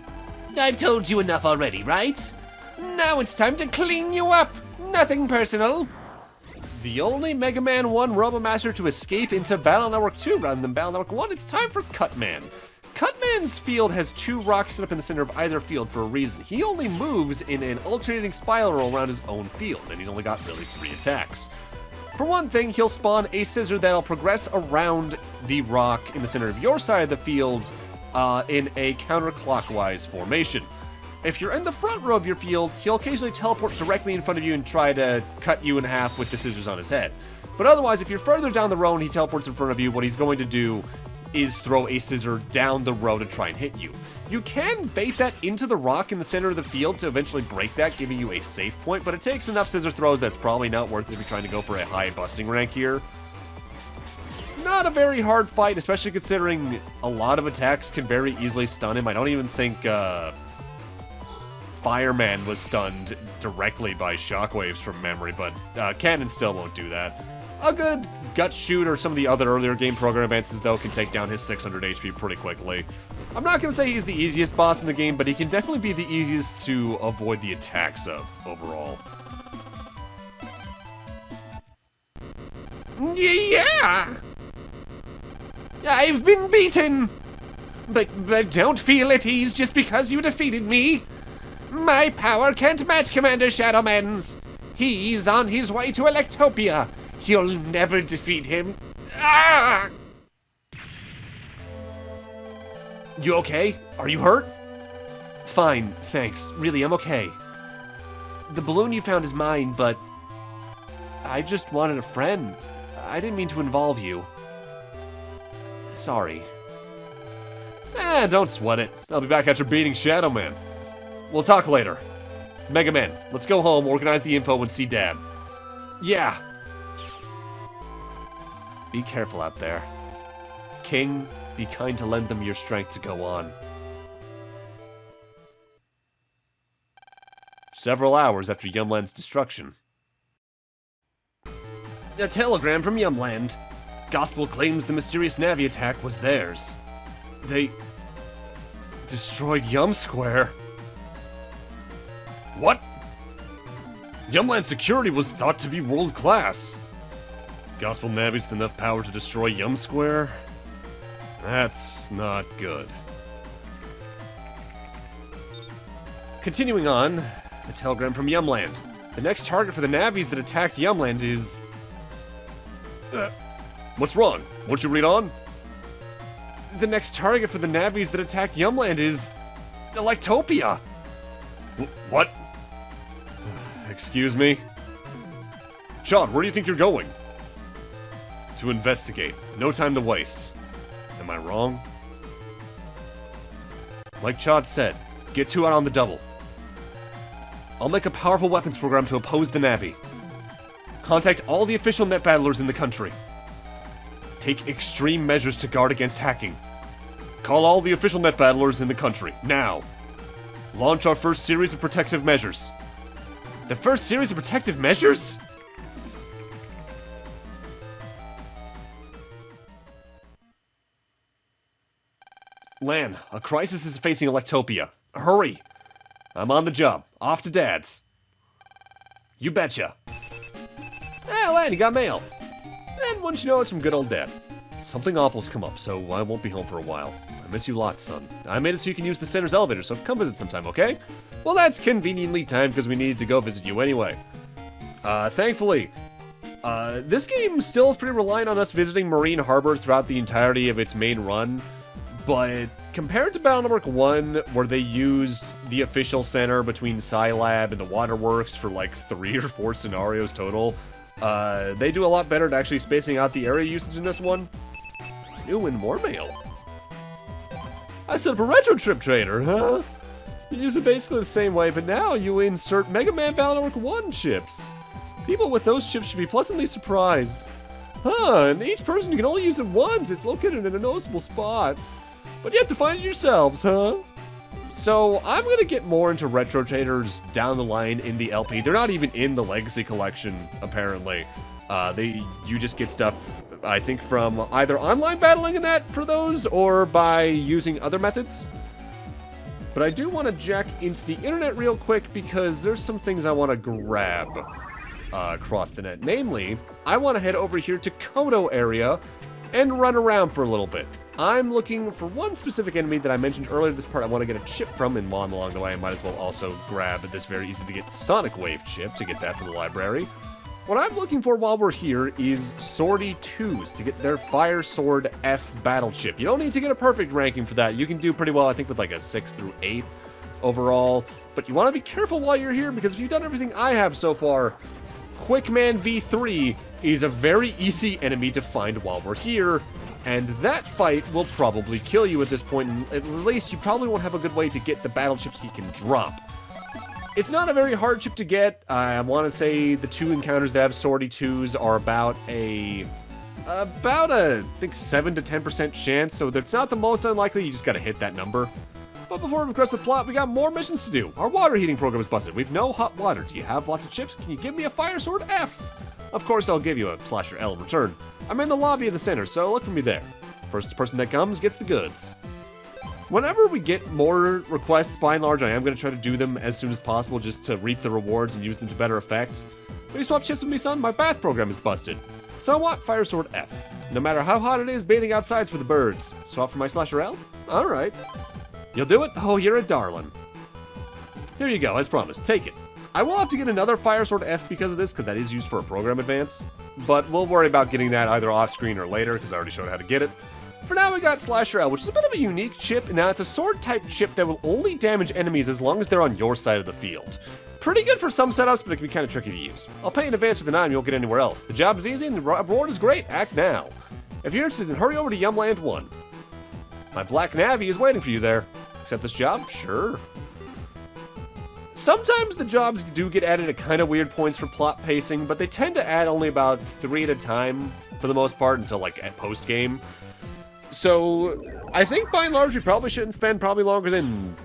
[SPEAKER 1] I've told you enough already, right? Now it's time to clean you up. Nothing personal. The only Mega Man 1 Robomaster to escape into Battle Network 2 rather than Battle Network 1, it's time for Cutman. Cutman's field has 2 rocks set up in the center of either field for a reason. He only moves in an alternating spiral around his own field, and he's only got really 3 attacks. For one thing, he'll spawn a scissor that'll progress around the rock in the center of your side of the field in a counterclockwise formation. If you're in the front row of your field, he'll occasionally teleport directly in front of you and try to cut you in half with the scissors on his head. But otherwise, if you're further down the row and he teleports in front of you, what he's going to do is throw a scissor down the row to try and hit you. You can bait that into the rock in the center of the field to eventually break that, giving you a safe point, but it takes enough scissor throws that's probably not worth it if you're trying to go for a high busting rank here. Not a very hard fight, especially considering a lot of attacks can very easily stun him. I don't even think Fireman was stunned directly by shockwaves from memory, but Cannon still won't do that. A good gut shoot or some of the other earlier game program advances, though, can take down his 600 HP pretty quickly. I'm not going to say he's the easiest boss in the game, but he can definitely be the easiest to avoid the attacks of, overall.
[SPEAKER 2] Yeah! I've been beaten! But don't feel at ease just because you defeated me. My power can't match Commander Shadowman's. He's on his way to Electopia. You'll never defeat him. Ah!
[SPEAKER 1] You okay? Are you hurt? Fine, thanks. Really, I'm okay. The balloon you found is mine, but I just wanted a friend. I didn't mean to involve you. Sorry. Don't sweat it. I'll be back after beating Shadow Man. We'll talk later. Mega Man, let's go home, organize the info, and see Dad. Yeah. Be careful out there. King, be kind to lend them your strength to go on. Several hours after Yumland's destruction. A telegram from Yumland. Gospel claims the mysterious Navi attack was theirs. They destroyed Yum Square. What? Yumland security was thought to be world-class. Gospel Navi's enough power to destroy Yum Square? That's not good. Continuing on, a telegram from Yumland. The next target for the Navis that attacked Yumland is... what's wrong? Won't you read on? The next target for the Navis that attacked Yumland is... Electopia! What? Excuse me? Chad, where do you think you're going? To investigate. No time to waste. Am I wrong? Like Chad said, get 2 out on the double. I'll make a powerful weapons program to oppose the Navi. Contact all the official net battlers in the country. Take extreme measures to guard against hacking. Call all the official net battlers in the country, now. Launch our first series of protective measures. The first series of protective measures? Lan, a crisis is facing Electopia. Hurry! I'm on the job. Off to Dad's. You betcha. Hey, Lan, you got mail. And wouldn't you know, it's from good old Dad. Something awful's come up, so I won't be home for a while. I miss you lots, son. I made it so you can use the center's elevator, so come visit sometime, okay? Well, that's conveniently timed because we needed to go visit you anyway. Thankfully, this game still is pretty reliant on us visiting Marine Harbor throughout the entirety of its main run, but compared to Battle Network 1, where they used the official center between Scilab and the Waterworks for like 3 or 4 scenarios total, they do a lot better at actually spacing out the area usage in this one. New and more mail. I set up a retro trip trader, huh? You use it basically the same way, but now you insert Mega Man Battle Network 1 chips. People with those chips should be pleasantly surprised. Huh, and each person can only use it once. It's located in a noticeable spot. But you have to find it yourselves, huh? So, I'm gonna get more into retro traders down the line in the LP. They're not even in the Legacy Collection, apparently. You just get stuff, I think, from either online battling in that for those, or by using other methods. But I do want to jack into the internet real quick because there's some things I want to grab across the net. Namely, I want to head over here to Kodo area and run around for a little bit. I'm looking for one specific enemy that I mentioned earlier this part I want to get a chip from, and while I'm along the way I might as well also grab this very easy to get Sonic Wave chip to get that from the library. What I'm looking for while we're here is Swordy 2s to get their Fire Sword F battle chip. You don't need to get a perfect ranking for that. You can do pretty well, I think, with like a 6 through 8 overall. But you want to be careful while you're here, because if you've done everything I have so far, Quickman V3 is a very easy enemy to find while we're here. And that fight will probably kill you at this point, and at least you probably won't have a good way to get the battle chips he can drop. It's not a very hard chip to get. I want to say the 2 encounters that have Swordy 2s are about I think 7 to 10% chance, so that's not the most unlikely. You just got to hit that number. But before we progress the plot, we got more missions to do. Our water heating program is busted. We've no hot water. Do you have lots of chips? Can you give me a fire sword F? Of course, I'll give you a slasher L in return. I'm in the lobby of the center, so look for me there. First person that comes gets the goods. Whenever we get more requests, by and large, I am going to try to do them as soon as possible just to reap the rewards and use them to better effect. Will you swap chips with me, son? My bath program is busted. So what? Fire sword F. No matter how hot it is, bathing outside's for the birds. Swap for my slasher L? Alright. You'll do it? Oh, you're a darling. Here you go, as promised. Take it. I will have to get another fire sword F because of this, because that is used for a program advance. But we'll worry about getting that either off screen or later, because I already showed how to get it. For now, we got Slasher L, which is a bit of a unique chip. Now, it's a sword-type chip that will only damage enemies as long as they're on your side of the field. Pretty good for some setups, but it can be kind of tricky to use. I'll pay in advance with an item you won't get anywhere else. The job is easy and the reward is great. Act now. If you're interested, then hurry over to Yumland 1. My black navvy is waiting for you there. Accept this job? Sure. Sometimes the jobs do get added at kind of weird points for plot pacing, but they tend to add only about 3 at a time for the most part until like at post-game. So I think by and large we probably shouldn't spend probably longer than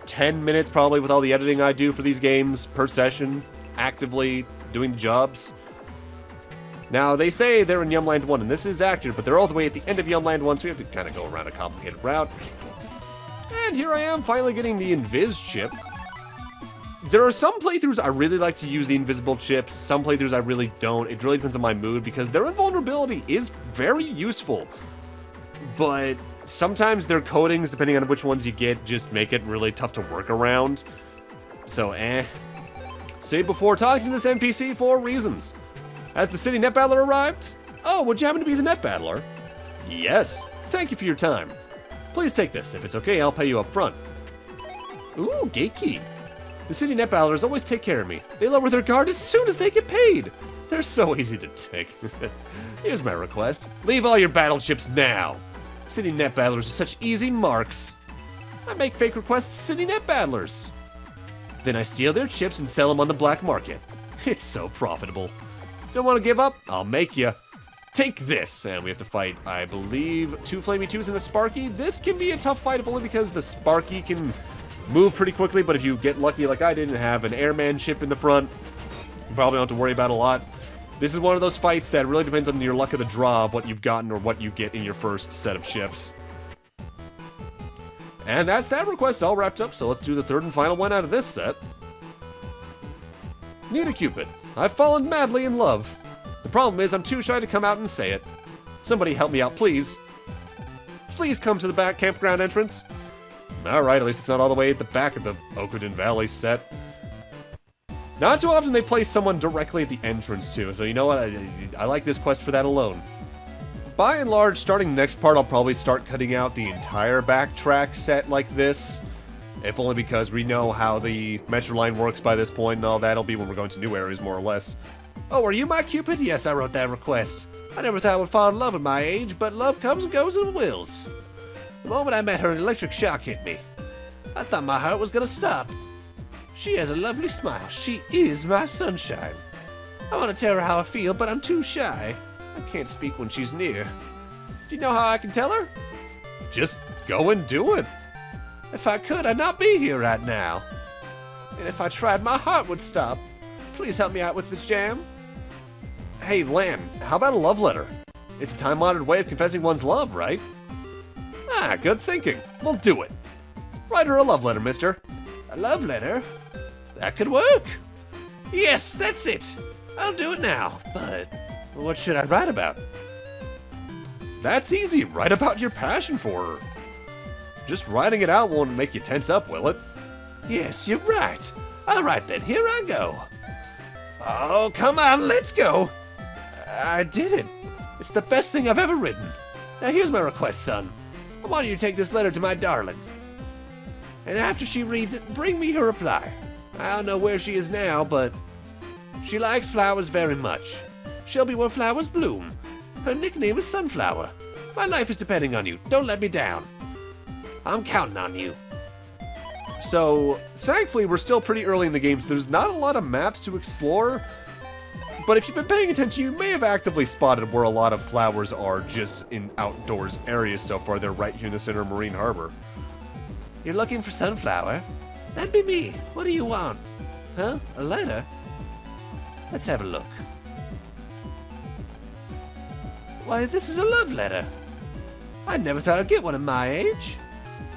[SPEAKER 1] 10 minutes probably with all the editing I do for these games per session, actively doing jobs. Now they say they're in Yumland 1 and this is accurate, but they're all the way at the end of Yumland 1, so we have to kind of go around a complicated route. And here I am finally getting the Invis chip. There are some playthroughs I really like to use the invisible chips, some playthroughs I really don't. It really depends on my mood because their invulnerability is very useful. But sometimes their coatings, depending on which ones you get, just make it really tough to work around. So, Save before talking to this NPC for reasons. Has the city net battler arrived? Oh, would you happen to be the net battler? Yes. Thank you for your time. Please take this. If it's okay, I'll pay you up front. Ooh, gatekeep. The city net battlers always take care of me. They lower their guard as soon as they get paid. They're so easy to take. Here's my request. Leave all your battleships now. City net battlers are such easy marks. I make fake requests to city net battlers. Then I steal their chips and sell them on the black market. It's so profitable. Don't want to give up? I'll make you. Take this. And we have to fight, I believe, 2 Flamey 2s and a Sparky. This can be a tough fight only because the Sparky can move pretty quickly, but if you get lucky like I did and have an airman ship in the front, you probably don't have to worry about a lot. This is one of those fights that really depends on your luck of the draw of what you've gotten or what you get in your first set of ships. And that's that request all wrapped up, so let's do the third and final one out of this set. Nita Cupid, I've fallen madly in love. The problem is I'm too shy to come out and say it. Somebody help me out, please. Please come to the back campground entrance. Alright, at least it's not all the way at the back of the Oakwood Valley set. Not too often they place someone directly at the entrance too, so you know what, I like this quest for that alone. By and large, starting next part, I'll probably start cutting out the entire backtrack set like this. If only because we know how the Metro line works by this point and all that'll be when we're going to new areas more or less. Oh, are you my Cupid? Yes, I wrote that request. I never thought I would fall in love at my age, but love comes and goes and wills. The moment I met her, an electric shock hit me. I thought my heart was gonna stop. She has a lovely smile. She is my sunshine. I want to tell her how I feel, but I'm too shy. I can't speak when she's near. Do you know how I can tell her? Just go and do it. If I could, I'd not be here right now. And if I tried, my heart would stop. Please help me out with this jam. Hey, Lan, how about a love letter? It's a time-honored way of confessing one's love, right? Ah, good thinking. We'll do it. Write her a love letter, mister. A love letter? That could work. Yes, that's it. I'll do it now. But what should I write about? That's easy. Write about your passion for her. Just writing it out won't make you tense up, will it? Yes, you're right. All right then, here I go. Oh, come on, let's go. I did it. It's the best thing I've ever written. Now here's my request, son. I want you to take this letter to my darling. And after she reads it, bring me her reply. I don't know where she is now, but she likes flowers very much. She'll be where flowers bloom. Her nickname is Sunflower. My life is depending on you. Don't let me down. I'm counting on you. So, thankfully, we're still pretty early in the game, so there's not a lot of maps to explore. But if you've been paying attention, you may have actively spotted where a lot of flowers are just in outdoors areas so far. They're right here in the center of Marine Harbor.
[SPEAKER 2] You're looking for Sunflower? That'd be me. What do you want? Huh? A letter? Let's have a look. Why, this is a love letter. I never thought I'd get one at my age.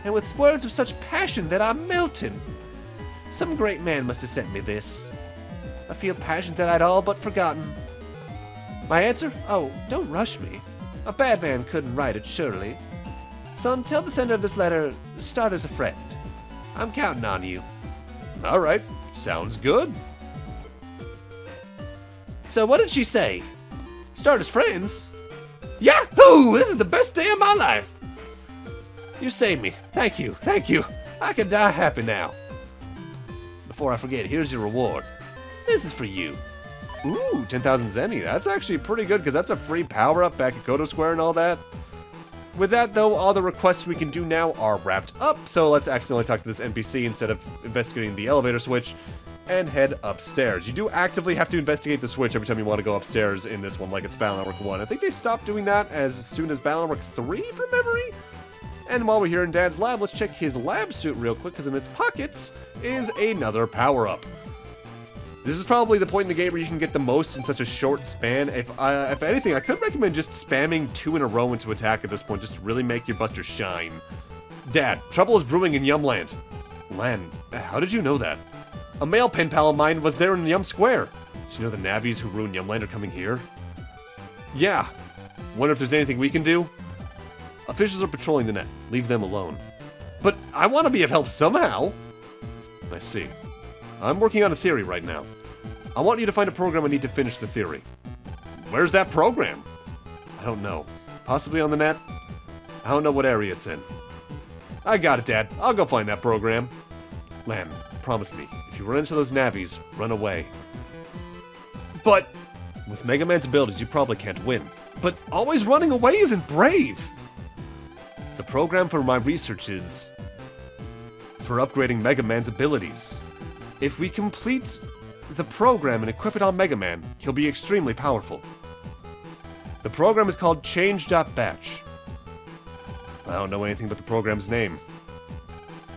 [SPEAKER 2] And with words of such passion that I'm melting. Some great man must have sent me this. I feel passions that I'd all but forgotten. My answer? Oh, don't rush me. A bad man couldn't write it, surely. Son, tell the sender of this letter, start as a friend. I'm counting on you.
[SPEAKER 1] All right, sounds good.
[SPEAKER 2] So what did she say? Start as friends? Yahoo! This is the best day of my life. You saved me. Thank you. Thank you. I can die happy now. Before I forget, here's your reward. This is for you.
[SPEAKER 1] Ooh, 10,000 Zenny. That's actually pretty good because that's a free power-up back at Kodo Square and all that. With that, though, all the requests we can do now are wrapped up, so let's accidentally talk to this NPC instead of investigating the elevator switch and head upstairs. You do actively have to investigate the switch every time you want to go upstairs in this one, like it's Battle Network 1. I think they stopped doing that as soon as Battle Network 3, from memory? And while we're here in Dad's lab, let's check his lab suit real quick, because in its pockets is another power-up. This is probably the point in the game where you can get the most in such a short span. If anything, I could recommend just spamming 2 in a row into attack at this point, just to really make your buster shine. Dad, trouble is brewing in Yumland. Len, how did you know that? A male pen pal of mine was there in Yum Square. So you know the Navis who ruined Yumland are coming here? Yeah. Wonder if there's anything we can do? Officials are patrolling the net. Leave them alone. But I want to be of help somehow. I see. I'm working on a theory right now. I want you to find a program I need to finish the theory. Where's that program? I don't know. Possibly on the net? I don't know what area it's in. I got it, Dad. I'll go find that program. Lamb, promise me, if you run into those Navis, run away. But with Mega Man's abilities, you probably can't win. But always running away isn't brave. The program for my research is for upgrading Mega Man's abilities. If we complete the program and equip it on Mega Man, he'll be extremely powerful. The program is called Change.Batch. I don't know anything but the program's name.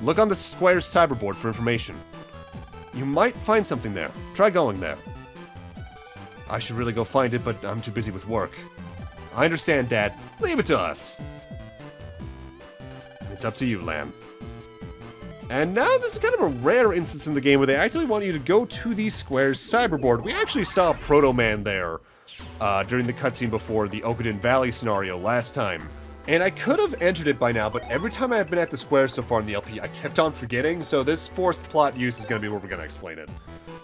[SPEAKER 1] Look on the Square's cyberboard for information. You might find something there. Try going there. I should really go find it, but I'm too busy with work. I understand, Dad. Leave it to us. It's up to you, Lamb. And now this is kind of a rare instance in the game where they actually want you to go to the Square's cyberboard. We actually saw Proto Man there during the cutscene before the Okuden Valley scenario last time. And I could have entered it by now, but every time I've been at the Square so far in the LP, I kept on forgetting, so this forced plot use is going to be where we're going to explain it.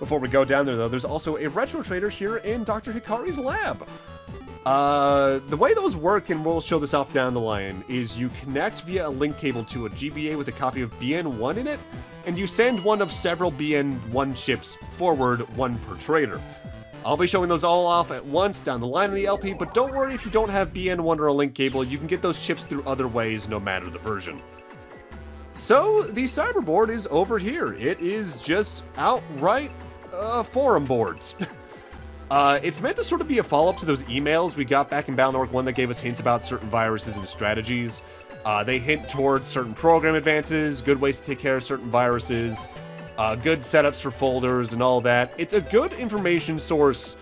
[SPEAKER 1] Before we go down there, though, there's also a retro trader here in Dr. Hikari's lab. The way those work, and we'll show this off down the line, is you connect via a link cable to a GBA with a copy of BN1 in it, and you send one of several BN1 chips forward, one per trader. I'll be showing those all off at once down the line in the LP, but don't worry if you don't have BN1 or a link cable, you can get those chips through other ways no matter the version. So, the cyberboard is over here. It is just outright forum boards. It's meant to sort of be a follow-up to those emails we got back in Battle Network 1 that gave us hints about certain viruses and strategies. They hint towards certain program advances, good ways to take care of certain viruses, good setups for folders and all that. It's a good information source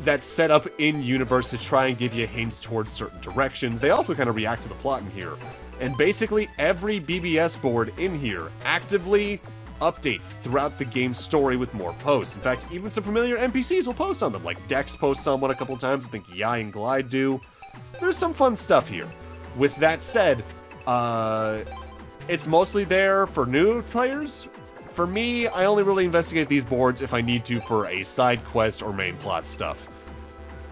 [SPEAKER 1] that's set up in-universe to try and give you hints towards certain directions. They also kind of react to the plot in here. And basically every BBS board in here actively updates throughout the game's story with more posts. In fact, even some familiar NPCs will post on them, like Dex posts on one a couple times, I think Yai and Glide do. There's some fun stuff here. With that said, it's mostly there for new players. For me, I only really investigate these boards if I need to for a side quest or main plot stuff.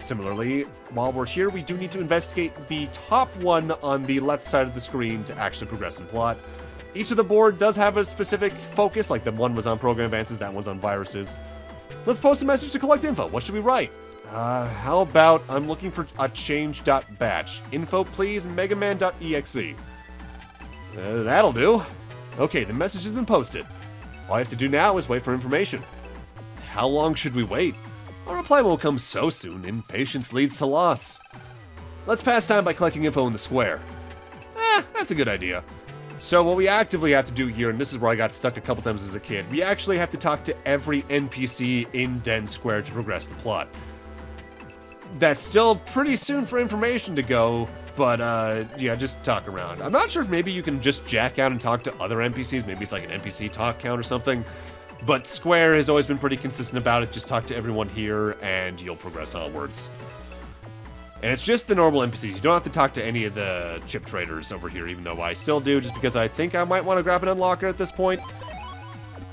[SPEAKER 1] Similarly, while we're here, we do need to investigate the top one on the left side of the screen to actually progress in plot. Each of the board does have a specific focus, like the one was on program advances, that one's on viruses. Let's post a message to collect info. What should we write? How about I'm looking for a change.batch. Info, please, Megaman.exe. That'll do. Okay, the message has been posted. All I have to do now is wait for information. How long should we wait? A reply won't come so soon. Impatience leads to loss. Let's pass time by collecting info in the square. That's a good idea. So what we actively have to do here, and this is where I got stuck a couple times as a kid, we actually have to talk to every NPC in Den Square to progress the plot. That's still pretty soon for information to go, but yeah, just talk around. I'm not sure if maybe you can just jack out and talk to other NPCs, maybe it's like an NPC talk count or something, but Square has always been pretty consistent about it. Just talk to everyone here and you'll progress onwards. And it's just the normal NPCs. You don't have to talk to any of the chip traders over here, even though I still do, just because I think I might want to grab an unlocker at this point.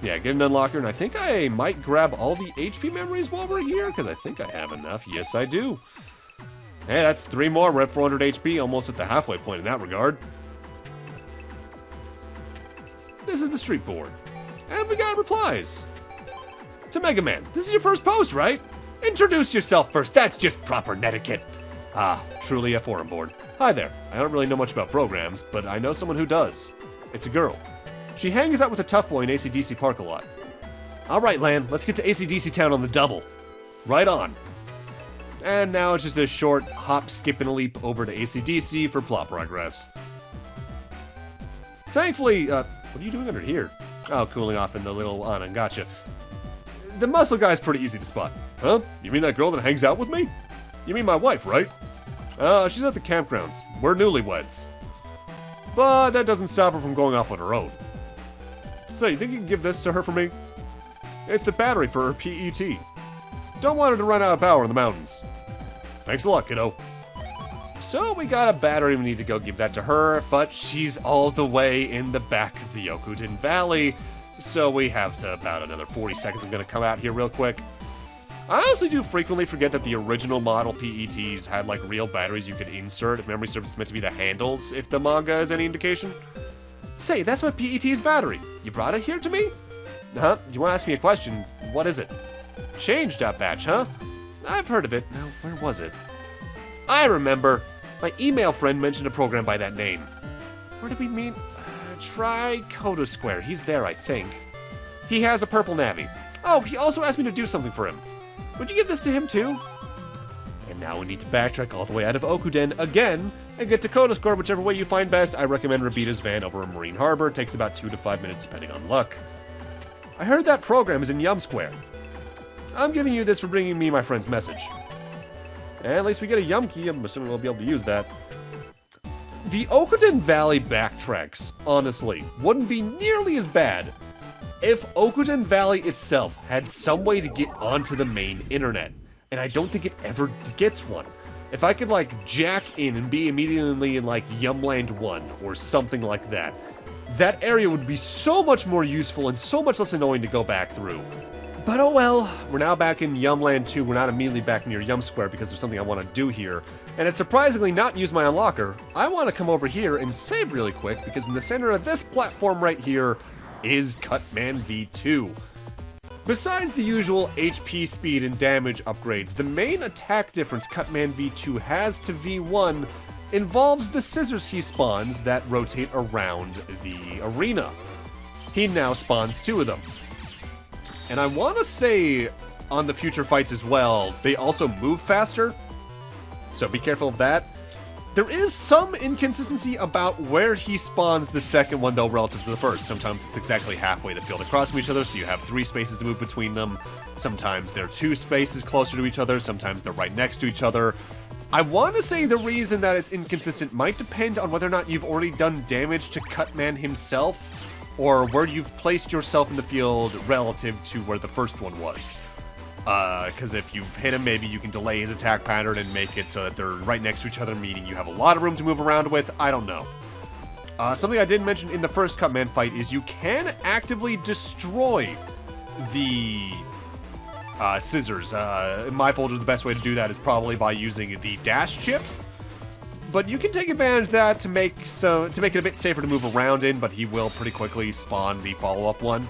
[SPEAKER 1] Yeah, get an unlocker, and I think I might grab all the HP memories while we're here, because I think I have enough. Yes, I do. Hey, that's 3 more. We're at 400 HP, almost at the halfway point in that regard. This is the street board. And we got replies. To Mega Man, this is your first post, right? Introduce yourself first. That's just proper netiquette. Ah, truly a forum board. Hi there. I don't really know much about programs, but I know someone who does. It's a girl. She hangs out with a tough boy in AC/DC Park a lot. Alright, Lan, let's get to AC/DC Town on the double. Right on. And now it's just a short hop, skip, and a leap over to AC/DC for plot progress. Thankfully, what are you doing under here? Oh, cooling off in the little awning, gotcha. The muscle guy's pretty easy to spot. Huh? You mean that girl that hangs out with me? You mean my wife, right? She's at the campgrounds. We're newlyweds. But that doesn't stop her from going off on her own. So, you think you can give this to her for me? It's the battery for her PET. Don't want her to run out of power in the mountains. Thanks a lot, kiddo. So, we got a battery, we need to go give that to her, but she's all the way in the back of the Okuden Valley, so we have to about another 40 seconds. I'm gonna come out here real quick. I honestly do frequently forget that the original model PETs had like real batteries you could insert if memory serves meant to be the handles, if the manga is any indication. Say, that's my PET's battery. You brought it here to me? Huh? You want to ask me a question? What is it? Change.batch, huh? I've heard of it. Now, where was it? I remember. My email friend mentioned a program by that name. Where did we meet? Try Kodo Square. He's there, I think. He has a purple navy. Oh, he also asked me to do something for him. Would you give this to him too? And now we need to backtrack all the way out of Okuden again and get to Kodo Square whichever way you find best. I recommend Rabita's van over a Marine Harbor. It takes about 2 to 5 minutes depending on luck. I heard that program is in Yum Square. I'm giving you this for bringing me my friend's message. And at least we get a Yum key. I'm assuming we'll be able to use that. The Okuden Valley backtracks, honestly, wouldn't be nearly as bad if Okuden Valley itself had some way to get onto the main internet. And I don't think it ever gets one. If I could, like, jack in and be immediately in, like, Yumland 1 or something like that, that area would be so much more useful and so much less annoying to go back through. But oh well, we're now back in Yumland 2. We're not immediately back near Yum Square because there's something I want to do here. And it's surprisingly not use my unlocker. I want to come over here and save really quick because in the center of this platform right here is Cutman V2. Besides the usual HP, speed, and damage upgrades, the main attack difference Cutman V2 has to V1 involves the scissors he spawns that rotate around the arena. He now spawns 2 of them. And I want to say on the future fights as well, they also move faster, so be careful of that. There is some inconsistency about where he spawns the second one, though, relative to the first. Sometimes it's exactly halfway the field across from each other, so you have 3 spaces to move between them. Sometimes they're 2 spaces closer to each other, sometimes they're right next to each other. I want to say the reason that it's inconsistent might depend on whether or not you've already done damage to Cutman himself, or where you've placed yourself in the field relative to where the first one was. Because if you've hit him, maybe you can delay his attack pattern and make it so that they're right next to each other, meaning you have a lot of room to move around with. I don't know. Something I didn't mention in the first Cutman fight is you can actively destroy the scissors. In my folder, the best way to do that is probably by using the dash chips. But you can take advantage of that to make it a bit safer to move around in, but he will pretty quickly spawn the follow-up one.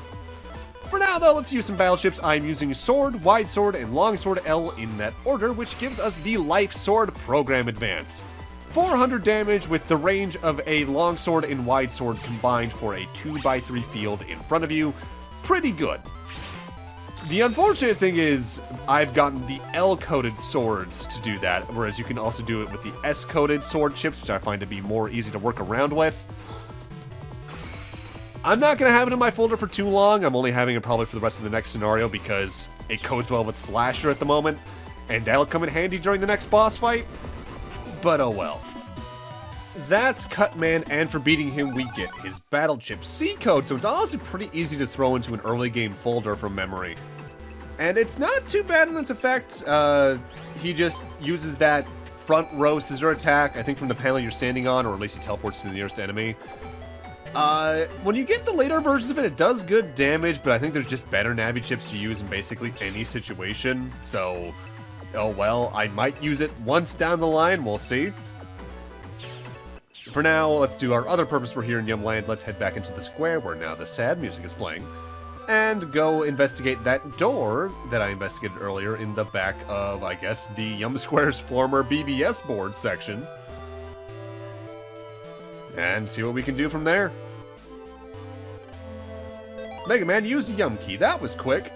[SPEAKER 1] For now, though, let's use some battle chips. I'm using Sword, Wide Sword, and Long Sword L in that order, which gives us the Life Sword Program Advance. 400 damage with the range of a Long Sword and Wide Sword combined for a 2x3 field in front of you. Pretty good. The unfortunate thing is, I've gotten the L-coded swords to do that, whereas you can also do it with the S-coded sword chips, which I find to be more easy to work around with. I'm not going to have it in my folder for too long. I'm only having it probably for the rest of the next scenario because it codes well with Slasher at the moment, and that'll come in handy during the next boss fight. But oh well. That's Cutman, and for beating him, we get his Battle Chip C code, so it's honestly pretty easy to throw into an early game folder from memory. And it's not too bad in its effect. He just uses that front row scissor attack, I think from the panel you're standing on, or at least he teleports to the nearest enemy. When you get the later versions of it, it does good damage, but I think there's just better Navi chips to use in basically any situation, so, oh well, I might use it once down the line, we'll see. For now, let's do our other purpose. We're here in Yumland. Let's head back into the square where now the sad music is playing, and go investigate that door that I investigated earlier in the back of, I guess, the Yum Square's former BBS board section. And see what we can do from there. Mega Man used a Yum key. That was quick.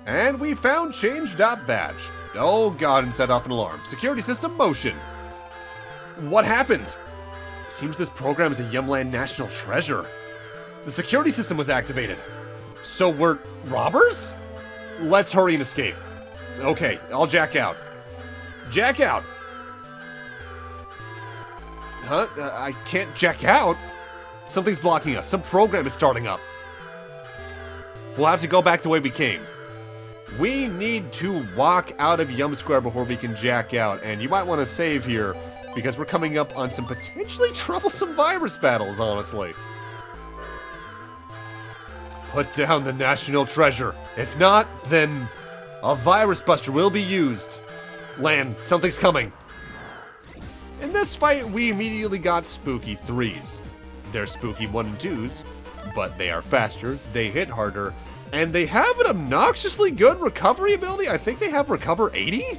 [SPEAKER 1] And we found change.badge. Oh god, and set off an alarm. Security system motion. What happened? Seems this program is a Yumland national treasure. The security system was activated. So we're robbers? Let's hurry and escape. Okay, I'll jack out. Jack out! Huh? I can't jack out? Something's blocking us. Some program is starting up. We'll have to go back the way we came. We need to walk out of Yum Square before we can jack out, and you might want to save here, because we're coming up on some potentially troublesome virus battles, honestly. Put down the national treasure. If not, then a virus buster will be used. Land, something's coming. In this fight, we immediately got spooky 3s. They're spooky 1 and 2s, but they are faster, they hit harder, and they have an obnoxiously good recovery ability. I think they have recover 80?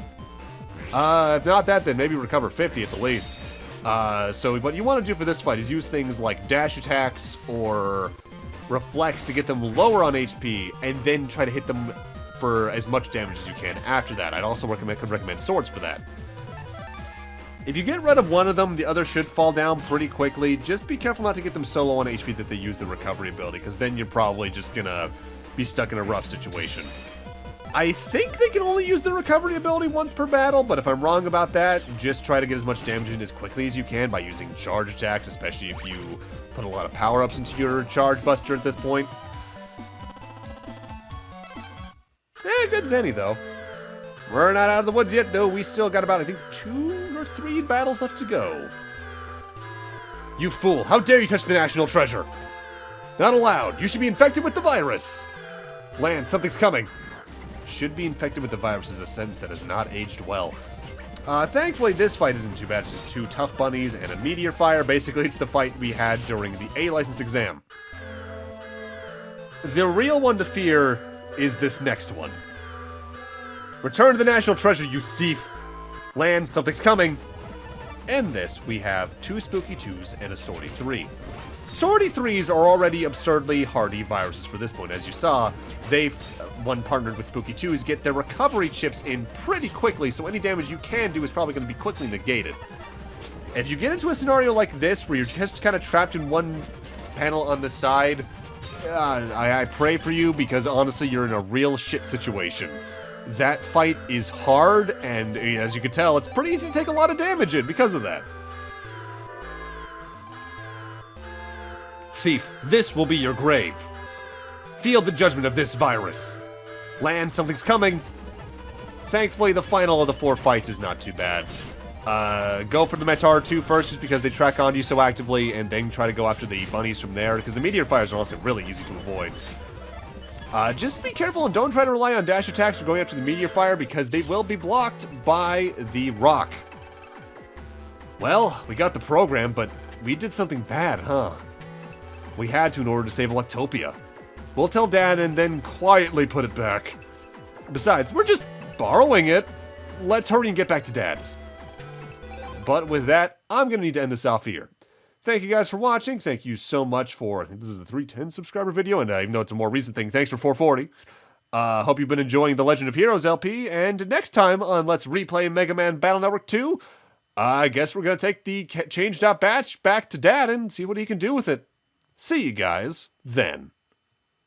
[SPEAKER 1] If not that, then maybe recover 50 at the least. So what you want to do for this fight is use things like dash attacks or reflex to get them lower on HP, and then try to hit them for as much damage as you can after that. I'd also could recommend swords for that. If you get rid of one of them, the other should fall down pretty quickly. Just be careful not to get them so low on HP that they use the recovery ability, because then you're probably just gonna be stuck in a rough situation. I think they can only use the recovery ability once per battle, but if I'm wrong about that, just try to get as much damage in as quickly as you can by using charge attacks, especially if you put a lot of power-ups into your charge buster at this point. Good Zenny, though. We're not out of the woods yet, though. We still got about, I think, 2 or 3 battles left to go. You fool! How dare you touch the national treasure! Not allowed! You should be infected with the virus! Land, something's coming! Should be infected with the virus is a sentence that has not aged well. Thankfully, this fight isn't too bad. It's just 2 tough bunnies and a meteor fire. Basically, it's the fight we had during the A license exam. The real one to fear is this next one. Return to the national treasure, you thief! Land, something's coming! In this, we have 2 spooky 2s and a swordy 3. Swordy 3s are already absurdly hardy viruses for this point. As you saw, they've, one partnered with spooky 2s, get their recovery chips in pretty quickly, so any damage you can do is probably going to be quickly negated. If you get into a scenario like this, where you're just kind of trapped in one panel on the side, I pray for you, because honestly, you're in a real shit situation. That fight is hard, and as you can tell, it's pretty easy to take a lot of damage in because of that. Thief, this will be your grave. Feel the judgment of this virus. Land, something's coming. Thankfully, the final of the 4 fights is not too bad. Go for the Metar 2 first, just because they track onto you so actively, and then try to go after the bunnies from there, because the meteor fires are also really easy to avoid. Just be careful and don't try to rely on dash attacks or going after the meteor fire, because they will be blocked by the rock. Well, we got the program, but we did something bad, huh? We had to in order to save Electopia. We'll tell Dad and then quietly put it back. Besides, we're just borrowing it. Let's hurry and get back to Dad's. But with that, I'm going to need to end this off here. Thank you guys for watching. Thank you so much for, I think this is the 310 subscriber video, and even though it's a more recent thing, thanks for 440. Hope you've been enjoying the Legend of Heroes LP, and next time on Let's Replay Mega Man Battle Network 2, I guess we're going to take the change.batch back to Dad and see what he can do with it. See you guys then.